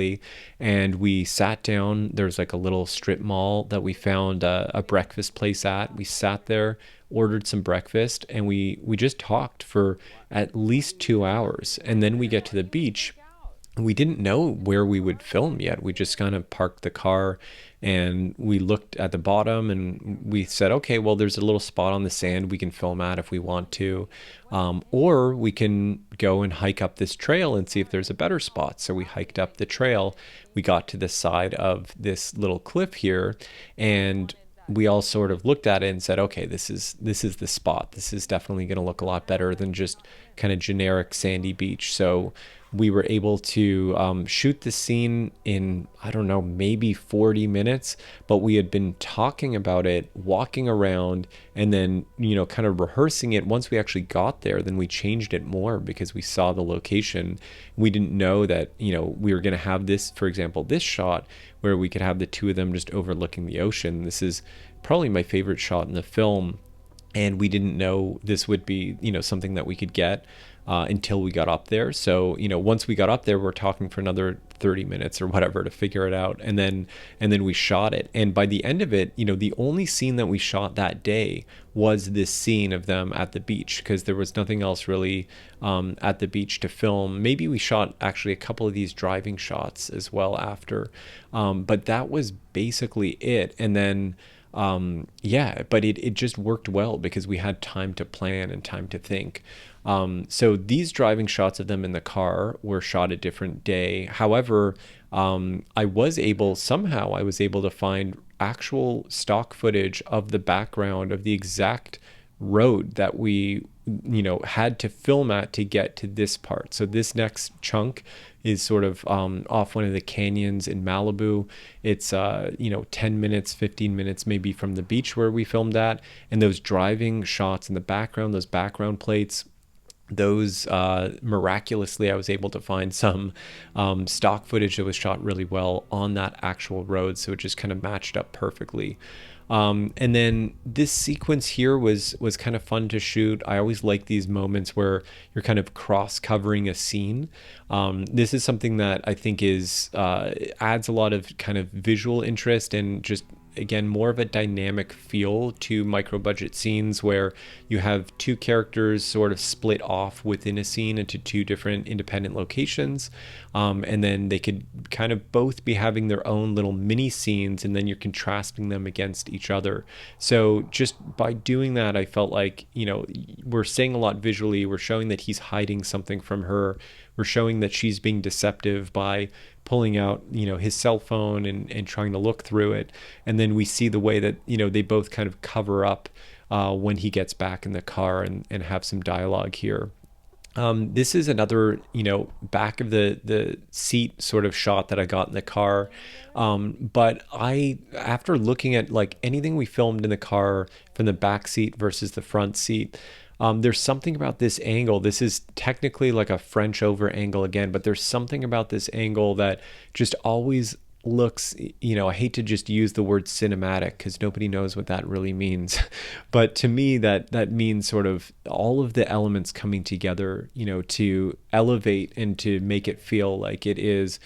And we sat down. There's like a little strip mall that we found a breakfast place at. We sat there, ordered some breakfast, and we just talked for at least 2 hours. And then we get to the beach. We didn't know where we would film yet. We just kind of parked the car and we looked at the bottom and we said, okay, well, there's a little spot on the sand we can film at if we want to. Or we can go and hike up this trail and see if there's a better spot. So we hiked up the trail. We got to the side of this little cliff here, and we all sort of looked at it and said, okay, this is the spot. This is definitely going to look a lot better than just kind of generic sandy beach. So we were able to shoot the scene in, I don't know, maybe 40 minutes, but we had been talking about it, walking around, and then, you know, kind of rehearsing it. Once we actually got there, then we changed it more because we saw the location. We didn't know that, you know, we were going to have this, for example, this shot where we could have the two of them just overlooking the ocean. This is probably my favorite shot in the film. And we didn't know this would be, you know, something that we could get until we got up there. So, you know, once we got up there, we're talking for another 30 minutes or whatever to figure it out. And then we shot it. And by the end of it, you know, the only scene that we shot that day was this scene of them at the beach, because there was nothing else really at the beach to film. Maybe we shot actually a couple of these driving shots as well after. But that was basically it. And then yeah, but it just worked well because we had time to plan and time to think. So these driving shots of them in the car were shot a different day. However, I was able to find actual stock footage of the background of the exact road that we, you know, had to film at to get to this part. So this next chunk is sort of off one of the canyons in Malibu. It's 10 minutes, 15 minutes maybe from the beach where we filmed at. And those driving shots in the background, those background plates, those miraculously I was able to find some stock footage that was shot really well on that actual road. So it just kind of matched up perfectly. And then this sequence here was kind of fun to shoot. I always like these moments where you're kind of cross covering a scene. This is something that I think is adds a lot of kind of visual interest and just, again, more of a dynamic feel to micro budget scenes where you have two characters sort of split off within a scene into two different independent locations. And then they could kind of both be having their own little mini scenes, and then you're contrasting them against each other. So just by doing that, I felt like, you know, we're saying a lot visually. We're showing that he's hiding something from her. We're showing that she's being deceptive by pulling out, you know, his cell phone and trying to look through it. And then we see the way that, you know, they both kind of cover up when he gets back in the car and have some dialogue here. This is another, you know, back of the seat sort of shot that I got in the car. But after looking at like anything we filmed in the car from the back seat versus the front seat, There's something about this angle. This is technically like a French over angle again, but there's something about this angle that just always looks, I hate to just use the word cinematic because nobody knows what that really means. But to me, that means sort of all of the elements coming together, to elevate and to make it feel like it is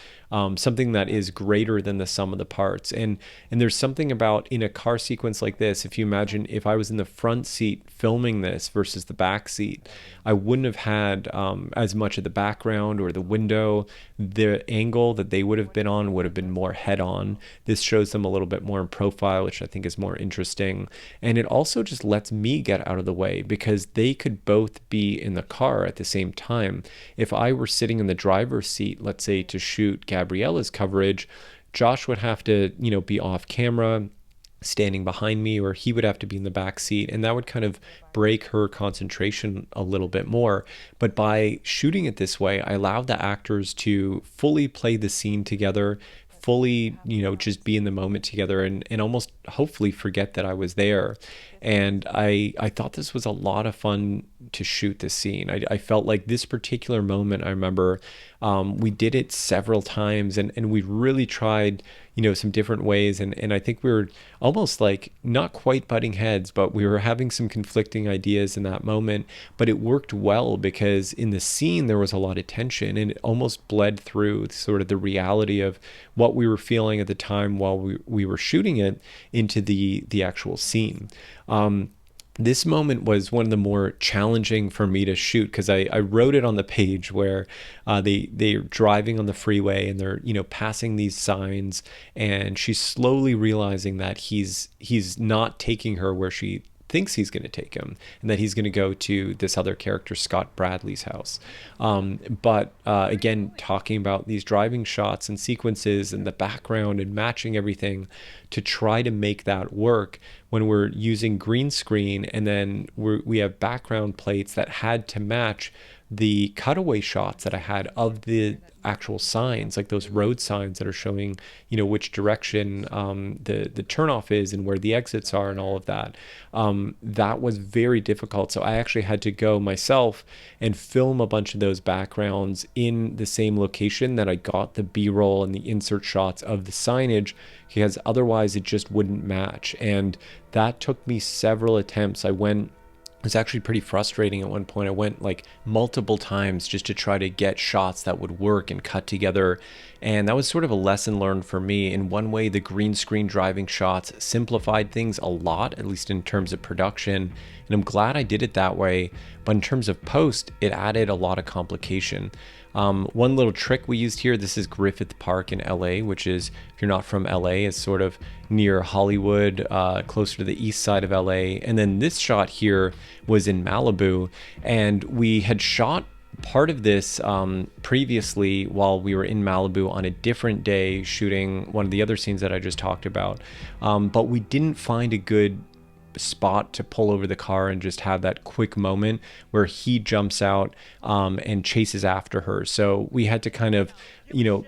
something that is greater than the sum of the parts. And there's something about in a car sequence like this, if you imagine if I was in the front seat filming this versus the back seat, I wouldn't have had as much of the background or the window. The angle that they would have been on would have been more head on. This shows them a little bit more in profile, which I think is more interesting. And it also just lets me get out of the way because they could both be in the car at the same time. If I were sitting in the driver's seat, let's say to shoot Gabriella's coverage, Josh would have to, be off camera, standing behind me, or he would have to be in the back seat, and that would kind of break her concentration a little bit more. But by shooting it this way, I allowed the actors to fully play the scene together, fully, just be in the moment together, and almost hopefully forget that I was there. And I thought this was a lot of fun to shoot this scene. I felt like this particular moment, I remember we did it several times, and we really tried some different ways, and I think we were almost like not quite butting heads, but we were having some conflicting ideas in that moment. But it worked well because in the scene there was a lot of tension, and it almost bled through sort of the reality of what we were feeling at the time while we were shooting it into the actual scene. This moment was one of the more challenging for me to shoot because I wrote it on the page where they're driving on the freeway and they're passing these signs, and she's slowly realizing that he's not taking her where she thinks he's going to take him, and that he's going to go to this other character, Scott Bradley's house. But again, talking about these driving shots and sequences and the background and matching everything to try to make that work when we're using green screen, and then we have background plates that had to match the cutaway shots that I had of the actual signs, like those road signs that are showing, which direction the turnoff is and where the exits are and all of that. That was very difficult. So I actually had to go myself and film a bunch of those backgrounds in the same location that I got the B-roll and the insert shots of the signage, because otherwise it just wouldn't match. And that took me several attempts. It was actually pretty frustrating at one point. I went like multiple times just to try to get shots that would work and cut together. And that was sort of a lesson learned for me. In one way, the green screen driving shots simplified things a lot, at least in terms of production. And I'm glad I did it that way. But in terms of post, it added a lot of complication. One little trick we used here, this is Griffith Park in LA, which is, if you're not from LA, is sort of near Hollywood, closer to the east side of LA. And then this shot here was in Malibu, and we had shot part of this previously while we were in Malibu on a different day shooting one of the other scenes that I just talked about. But we didn't find a good spot to pull over the car and just have that quick moment where he jumps out and chases after her. So we had to kind of,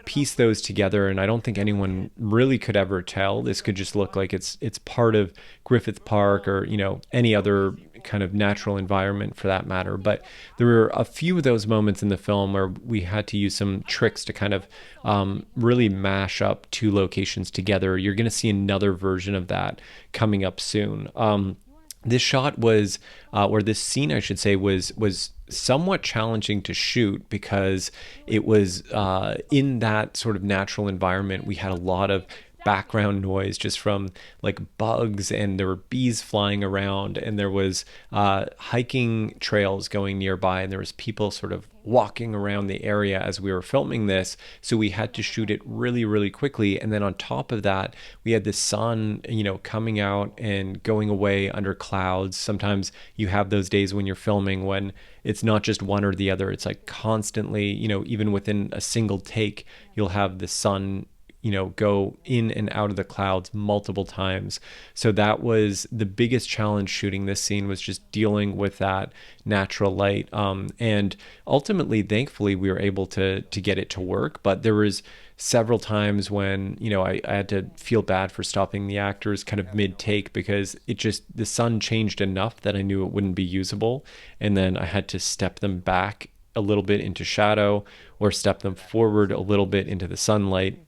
piece those together, and I don't think anyone really could ever tell. This could just look like it's part of Griffith Park or, any other kind of natural environment for that matter. But there were a few of those moments in the film where we had to use some tricks to kind of really mash up two locations together. You're going to see another version of that coming up soon. This shot was, or this scene, I should say, was somewhat challenging to shoot because it was in that sort of natural environment. We had a lot of background noise just from like bugs, and there were bees flying around, and there was hiking trails going nearby, and there was people sort of walking around the area as we were filming this. So we had to shoot it really, really quickly. And then on top of that, we had the sun, coming out and going away under clouds. Sometimes you have those days when you're filming when it's not just one or the other. It's like constantly, even within a single take, you'll have the sun go in and out of the clouds multiple times. So that was the biggest challenge shooting this scene, was just dealing with that natural light. And ultimately, thankfully, we were able to get it to work. But there was several times when, I had to feel bad for stopping the actors kind of mid take because the sun changed enough that I knew it wouldn't be usable. And then I had to step them back a little bit into shadow or step them forward a little bit into the sunlight,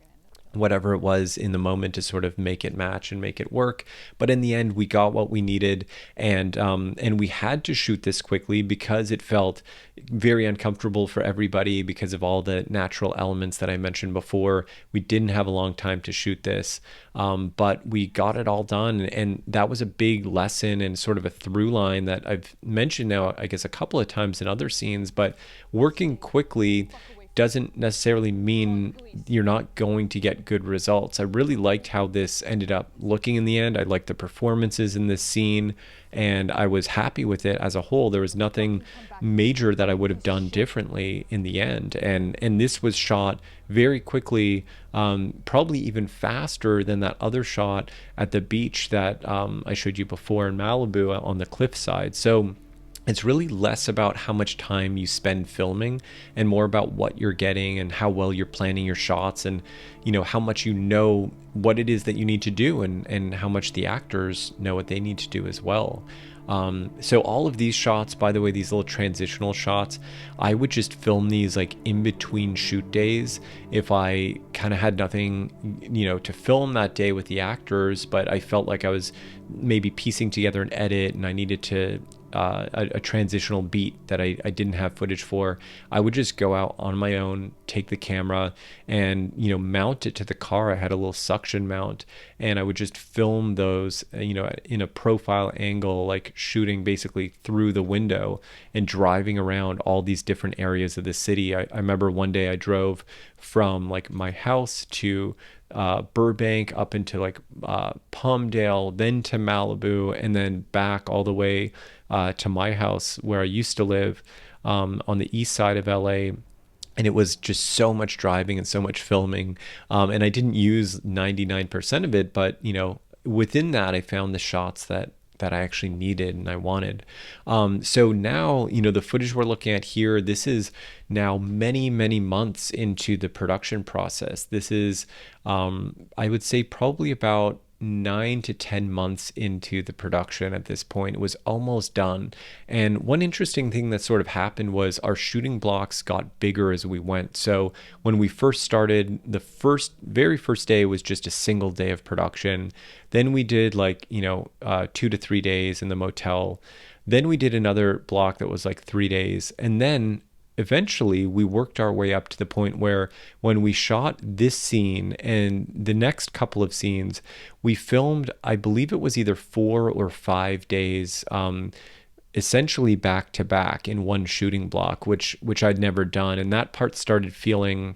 whatever it was in the moment, to sort of make it match and make it work. But in the end, we got what we needed, and we had to shoot this quickly because it felt very uncomfortable for everybody because of all the natural elements that I mentioned before. We didn't have a long time to shoot this, but we got it all done, and that was a big lesson and sort of a through line that I've mentioned now, I guess, a couple of times in other scenes. But working quickly doesn't necessarily mean you're not going to get good results. I really liked how this ended up looking in the end. I liked the performances in this scene, and I was happy with it as a whole. There was nothing major that I would have done differently in the end. And this was shot very quickly, probably even faster than that other shot at the beach that I showed you before in Malibu on the cliffside. So it's really less about how much time you spend filming and more about what you're getting and how well you're planning your shots, and how much what it is that you need to do, and how much the actors know what they need to do as well. So all of these shots, by the way, these little transitional shots, I would just film these like in between shoot days if I kind of had nothing, to film that day with the actors, but I felt like I was maybe piecing together an edit and I needed to a transitional beat that I didn't have footage for. I would just go out on my own, take the camera, and mount it to the car. I had a little suction mount, and I would just film those in a profile angle, like shooting basically through the window and driving around all these different areas of the city. I remember one day I drove from like my house to Burbank up into like Palmdale, then to Malibu, and then back all the way to my house where I used to live on the east side of LA. And it was just so much driving and so much filming. And I didn't use 99% of it, but within that, I found the shots that I actually needed and I wanted. So now, the footage we're looking at here, this is now many, many months into the production process. This is, I would say, probably about 9 to 10 months into the production at this point. It was almost done. And one interesting thing that sort of happened was our shooting blocks got bigger as we went. So when we first started, the very first day was just a single day of production. Then we did 2 to 3 days in the motel. Then we did another block that was like 3 days. And then eventually we worked our way up to the point where when we shot this scene and the next couple of scenes, we filmed, I believe it was either 4 or 5 days, essentially back to back in one shooting block, which I'd never done. And that part started feeling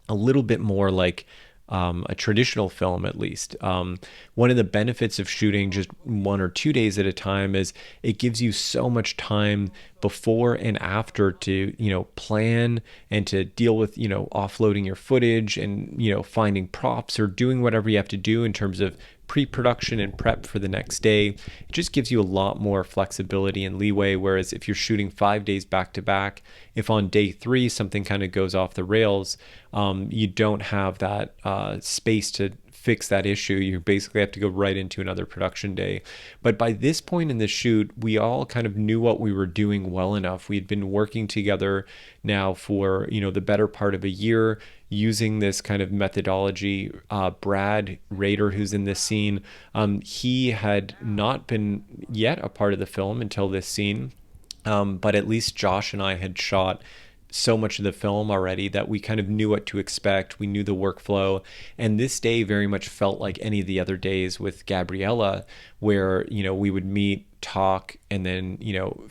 a little bit more like a traditional film, at least. One of the benefits of shooting just 1 or 2 days at a time is it gives you so much time before and after to, plan and to deal with, offloading your footage and, finding props or doing whatever you have to do in terms of pre-production and prep for the next day. It just gives you a lot more flexibility and leeway. Whereas if you're shooting 5 days back to back, if on day 3 something kind of goes off the rails, you don't have that space to fix that issue. You basically have to go right into another production day. But by this point in the shoot, we all kind of knew what we were doing well enough. We'd been working together now for, the better part of a year, using this kind of methodology. Brad Rader, who's in this scene, he had not been yet a part of the film until this scene. But at least Josh and I had shot so much of the film already that we kind of knew what to expect. We knew the workflow. And this day very much felt like any of the other days with Gabriella, where, we would meet, talk, and then,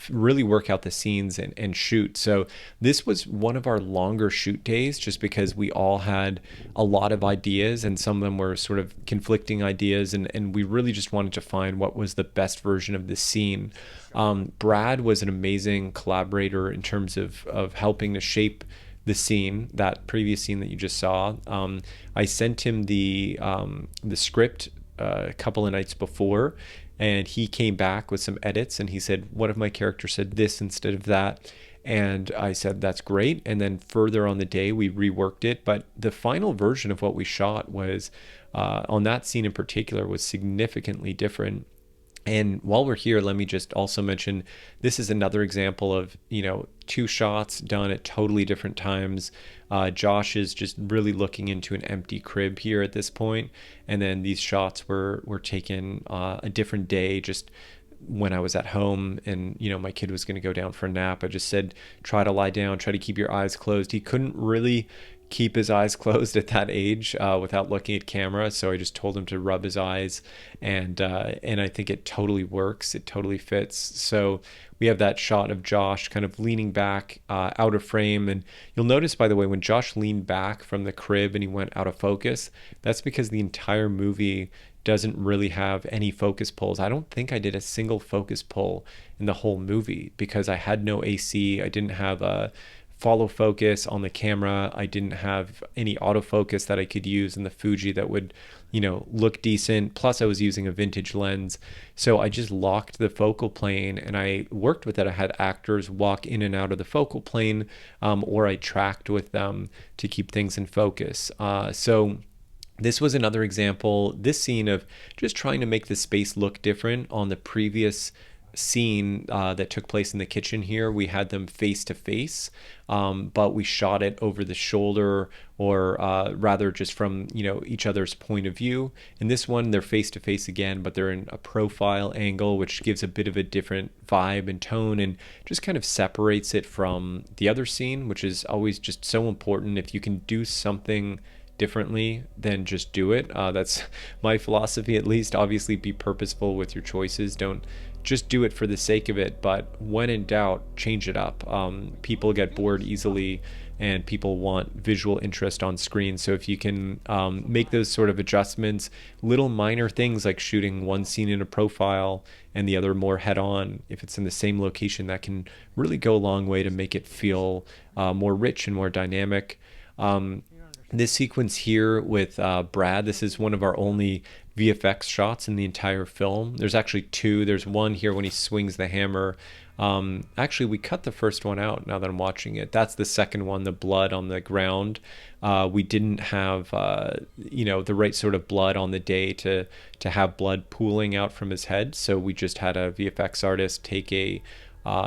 really work out the scenes and shoot. So this was one of our longer shoot days just because we all had a lot of ideas and some of them were sort of conflicting ideas. And we really just wanted to find what was the best version of the scene. Brad was an amazing collaborator in terms of helping to shape the scene, that previous scene that you just saw. I sent him the script a couple of nights before, and he came back with some edits and he said, what if my character said this instead of that? And I said, that's great. And then further on the day, we reworked it. But the final version of what we shot was, on that scene in particular, was significantly different. And while we're here, let me just also mention, this is another example of, two shots done at totally different times. Josh is just really looking into an empty crib here at this point. And then these shots were taken a different day, just when I was at home and, my kid was going to go down for a nap. I just said, try to lie down, try to keep your eyes closed. He couldn't really keep his eyes closed at that age without looking at camera. So I just told him to rub his eyes, and I think it totally works. It totally fits. So we have that shot of Josh kind of leaning back out of frame. And you'll notice, by the way, when Josh leaned back from the crib and he went out of focus, that's because the entire movie doesn't really have any focus pulls. I don't think I did a single focus pull in the whole movie because I had no AC. I didn't have a follow focus on the camera. I didn't have any autofocus that I could use in the Fuji that would, look decent. Plus I was using a vintage lens. So I just locked the focal plane and I worked with it. I had actors walk in and out of the focal plane, or I tracked with them to keep things in focus. So this was another example, this scene, of just trying to make the space look different. On the previous scene that took place in the kitchen here, we had them face to face, but we shot it over the shoulder, or rather just from each other's point of view. In this one, they're face to face again, but they're in a profile angle, which gives a bit of a different vibe and tone, and just kind of separates it from the other scene, which is always just so important. If you can do something differently, then just do it. That's my philosophy, at least. Obviously, be purposeful with your choices. Don't just do it for the sake of it, but when in doubt, change it up. People get bored easily, and people want visual interest on screen. So if you can make those sort of adjustments, little minor things like shooting one scene in a profile and the other more head on, if it's in the same location, that can really go a long way to make it feel more rich and more dynamic. This sequence here with Brad, this is one of our only VFX shots in the entire film. There's actually two. There's one here when he swings the hammer. Actually, we cut the first one out now that I'm watching it. That's the second one, the blood on the ground. We didn't have, the right sort of blood on the day to have blood pooling out from his head. So we just had a VFX artist take a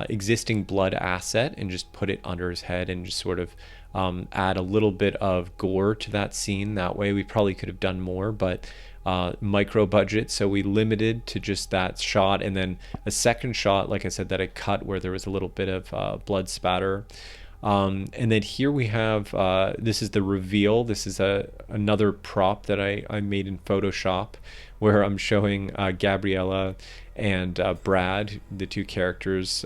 existing blood asset and just put it under his head and just sort of add a little bit of gore to that scene. That way we probably could have done more, but micro budget, so we limited to just that shot. And then a second shot, like I said, that I cut where there was a little bit of blood spatter. And then here we have, this is the reveal. This is another prop that I made in Photoshop, where I'm showing Gabriella and Brad, the two characters,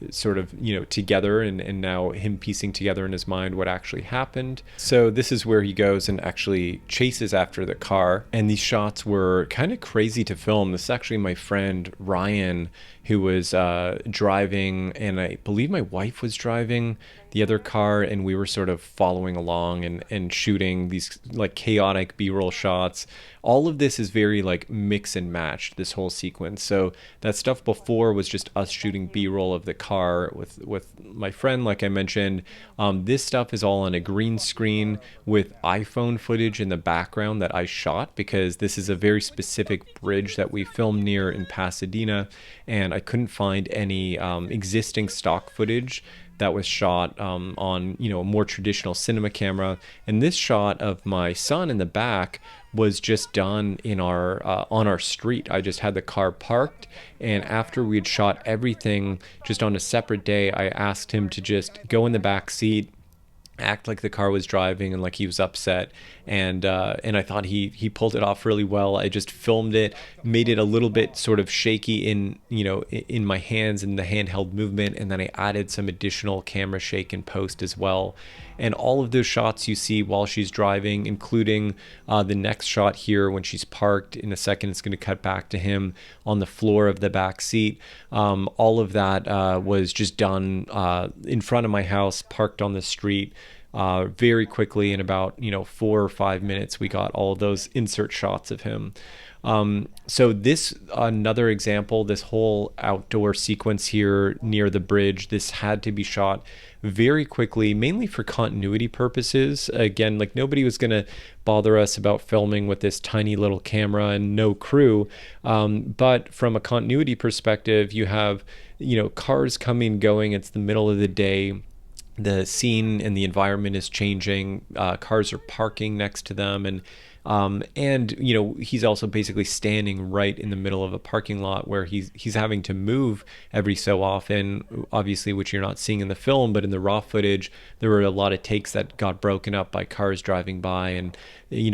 sort of, together, and now him piecing together in his mind what actually happened. So this is where he goes and actually chases after the car. And these shots were kind of crazy to film. This is actually my friend Ryan, who was driving, and I believe my wife was driving the other car, and we were sort of following along and shooting these like chaotic B-roll shots. All of this is very like mix and match, this whole sequence. So that stuff before was just us shooting B-roll of the car with my friend, like I mentioned. This stuff is all on a green screen with iPhone footage in the background that I shot, because this is a very specific bridge that we filmed near in Pasadena, and I couldn't find any existing stock footage that was shot on a more traditional cinema camera. And this shot of my son in the back was just done in our on our street. I just had the car parked, and after we had shot everything just on a separate day, I asked him to just go in the back seat, act like the car was driving and like he was upset, and I thought he pulled it off really well. I just filmed it, made it a little bit sort of shaky in my hands and the handheld movement, and then I added some additional camera shake in post as well. And all of those shots you see while she's driving, including the next shot here when she's parked. In a second, it's going to cut back to him on the floor of the back seat. All of that was just done in front of my house, parked on the street, very quickly. In about 4 or 5 minutes, we got all those insert shots of him. So this another example, this whole outdoor sequence here near the bridge, this had to be shot very quickly, mainly for continuity purposes. Again, like nobody was going to bother us about filming with this tiny little camera and no crew. But from a continuity perspective, you have, cars coming, going. It's the middle of the day. The scene and the environment is changing. Cars are parking next to them, and he's also basically standing right in the middle of a parking lot where he's having to move every so often, obviously, which you're not seeing in the film. But in the raw footage, there were a lot of takes that got broken up by cars driving by and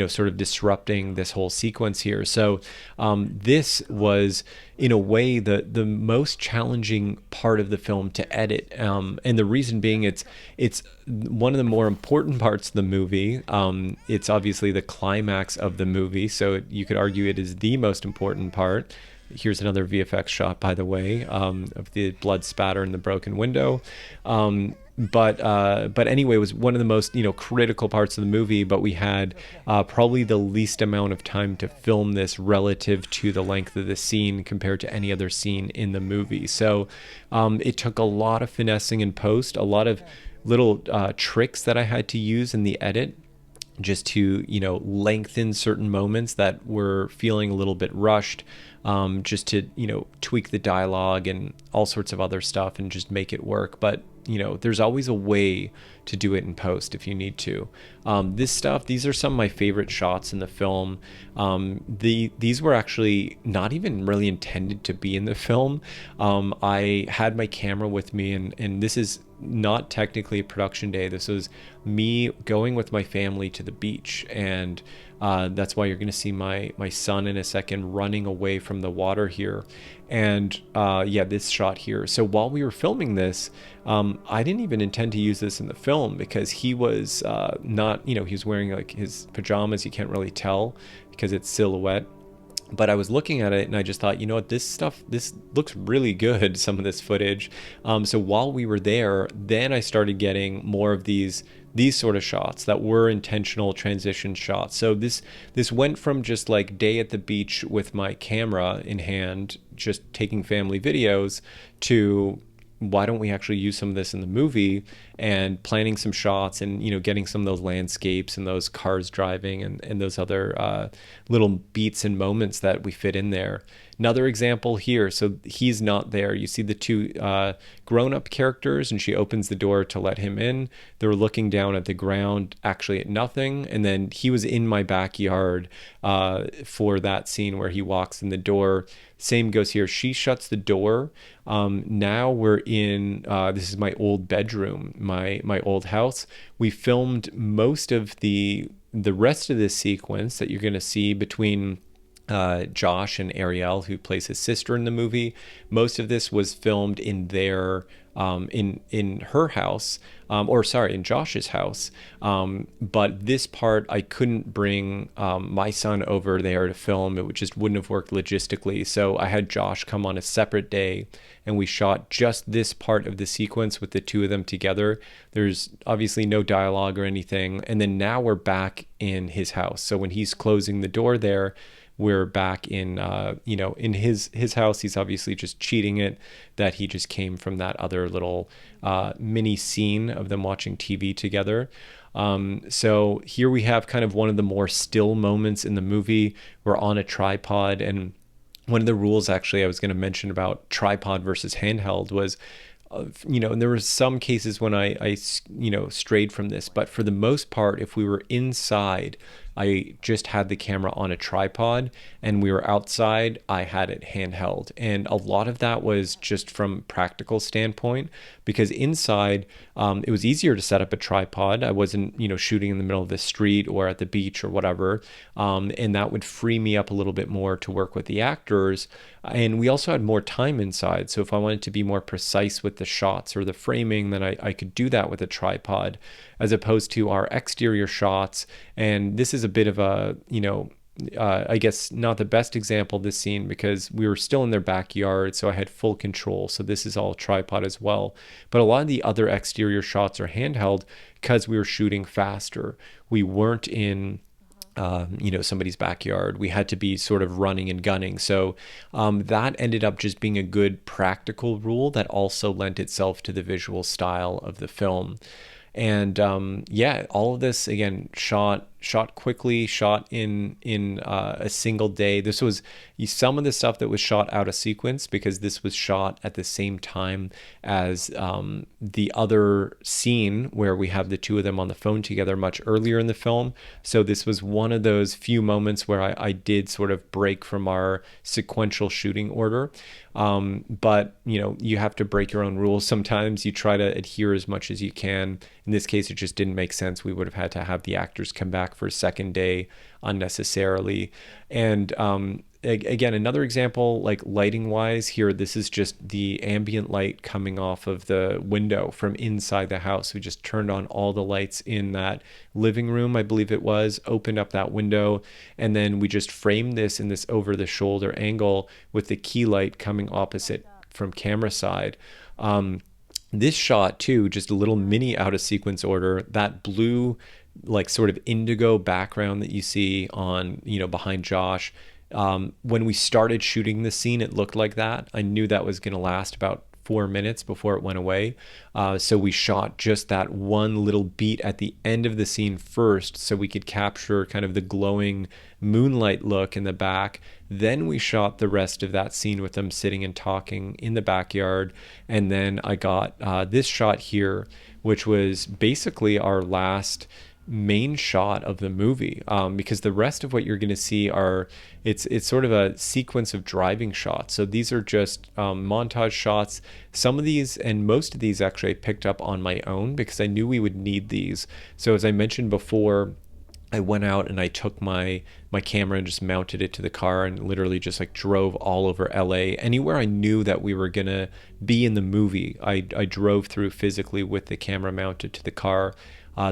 sort of disrupting this whole sequence here. So this was, in a way, the most challenging part of the film to edit, and the reason being, it's one of the more important parts of the movie. It's obviously the climax of the movie, so you could argue it is the most important part. Here's another VFX shot, by the way, of the blood spatter in the broken window. But anyway, it was one of the most critical parts of the movie. But we had probably the least amount of time to film this relative to the length of the scene compared to any other scene in the movie. So it took a lot of finessing in post, a lot of little tricks that I had to use in the edit, just to lengthen certain moments that were feeling a little bit rushed, just to tweak the dialogue and all sorts of other stuff and just make it work. But there's always a way to do it in post if you need to. These are some of my favorite shots in the film. These were actually not even really intended to be in the film. I had my camera with me, and this is not technically a production day. This was me going with my family to the beach, and that's why you're going to see my son in a second running away from the water here. And this shot here. So while we were filming this, I didn't even intend to use this in the film because he was not, he was wearing like his pajamas. You can't really tell because it's silhouette. But I was looking at it and I just thought, this looks really good, some of this footage. So while we were there, then I started getting more of these sort of shots that were intentional transition shots. So this went from just like day at the beach with my camera in hand, just taking family videos, to why don't we actually use some of this in the movie, and planning some shots and getting some of those landscapes and those cars driving and those other little beats and moments that we fit in there. Another example here, so he's not there. You see the two grown-up characters, and she opens the door to let him in. They're looking down at the ground, actually at nothing. And then he was in my backyard for that scene where he walks in the door. Same goes here. She shuts the door. Now we're in, this is my old bedroom, my old house. We filmed most of the rest of this sequence that you're going to see between Josh and Ariel, who plays his sister in the movie. Most of this was filmed in their in her house, in Josh's house. But this part, I couldn't bring my son over there to film. It just wouldn't have worked logistically. So I had Josh come on a separate day, and we shot just this part of the sequence with the two of them together. There's obviously no dialogue or anything. And then now we're back in his house. So when he's closing the door there, we're back in, in his house. He's obviously just cheating it that he just came from that other little mini scene of them watching TV together. So here we have kind of one of the more still moments in the movie. We're on a tripod, and one of the rules actually I was going to mention about tripod versus handheld was, and there were some cases when I strayed from this, but for the most part, if we were inside, I just had the camera on a tripod, and we were outside, I had it handheld. And a lot of that was just from practical standpoint, because inside, it was easier to set up a tripod. I wasn't, shooting in the middle of the street or at the beach or whatever. And that would free me up a little bit more to work with the actors. And we also had more time inside. So if I wanted to be more precise with the shots or the framing, then I could do that with a tripod, as opposed to our exterior shots. And this is a bit of a, I guess not the best example of this scene because we were still in their backyard, so I had full control. So this is all tripod as well. But a lot of the other exterior shots are handheld because we were shooting faster. We weren't in somebody's backyard. We had to be sort of running and gunning. So that ended up just being a good practical rule that also lent itself to the visual style of the film. And yeah, all of this again shot quickly, shot in a single day. This was some of the stuff that was shot out of sequence because this was shot at the same time as the other scene where we have the two of them on the phone together much earlier in the film. So this was one of those few moments where I did sort of break from our sequential shooting order. But you have to break your own rules. Sometimes you try to adhere as much as you can. In this case, it just didn't make sense. We would have had to have the actors come back for a second day unnecessarily. And again, another example, like lighting wise here, this is just the ambient light coming off of the window from inside the house. We just turned on all the lights in that living room, I believe it was, opened up that window, and then we just framed this in this over the shoulder angle with the key light coming opposite from camera side. This shot too, just a little mini out of sequence order, that blue like sort of indigo background that you see on behind Josh, when we started shooting the scene it looked like that. I knew that was going to last about 4 minutes before it went away, so we shot just that one little beat at the end of the scene first so we could capture kind of the glowing moonlight look in the back. Then we shot the rest of that scene with them sitting and talking in the backyard, and then I got this shot here, which was basically our last main shot of the movie, because the rest of what you're going to see are it's sort of a sequence of driving shots. So these are just montage shots. Some of these and most of these actually I picked up on my own because I knew we would need these. So as I mentioned before, I went out and I took my camera and just mounted it to the car and literally just like drove all over LA. Anywhere I knew that we were gonna be in the movie, I drove through physically with the camera mounted to the car.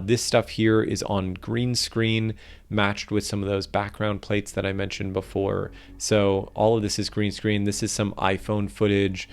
This stuff here is on green screen matched with some of those background plates that I mentioned before. So all of this is green screen. This is some iPhone footage.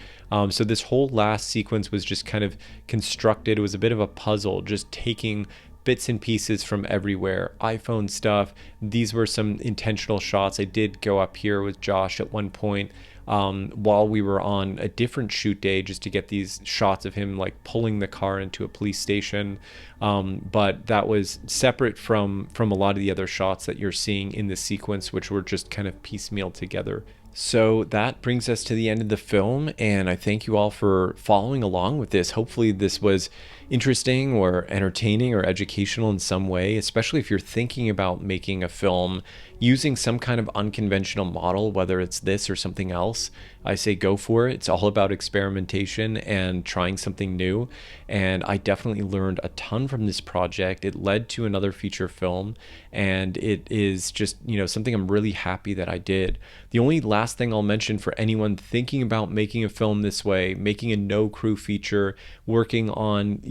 So this whole last sequence was just kind of constructed. It was a bit of a puzzle, just taking bits and pieces from everywhere. iPhone stuff. These were some intentional shots. I did go up here with Josh at one point while we were on a different shoot day just to get these shots of him like pulling the car into a police station. But that was separate from a lot of the other shots that you're seeing in the sequence, which were just kind of piecemeal together. So that brings us to the end of the film, and I thank you all for following along with this. Hopefully this was interesting or entertaining or educational in some way, especially if you're thinking about making a film using some kind of unconventional model, whether it's this or something else. I say go for it. It's all about experimentation and trying something new. And I definitely learned a ton from this project. It led to another feature film, and it is just, something I'm really happy that I did. The only last thing I'll mention for anyone thinking about making a film this way, making a no crew feature, working on,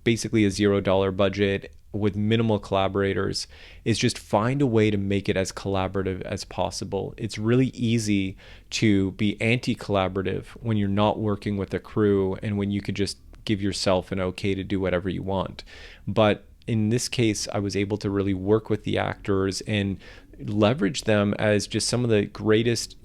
basically a $0 budget with minimal collaborators, is just find a way to make it as collaborative as possible. It's really easy to be anti-collaborative when you're not working with a crew and when you could just give yourself an okay to do whatever you want. But in this case, I was able to really work with the actors and leverage them as just some of the greatest,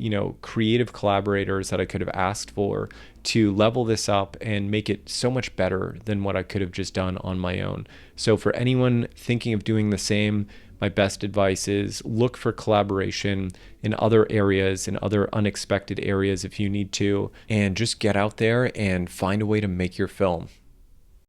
creative collaborators that I could have asked for to level this up and make it so much better than what I could have just done on my own. So for anyone thinking of doing the same, my best advice is look for collaboration in other areas, in other unexpected areas if you need to, and just get out there and find a way to make your film.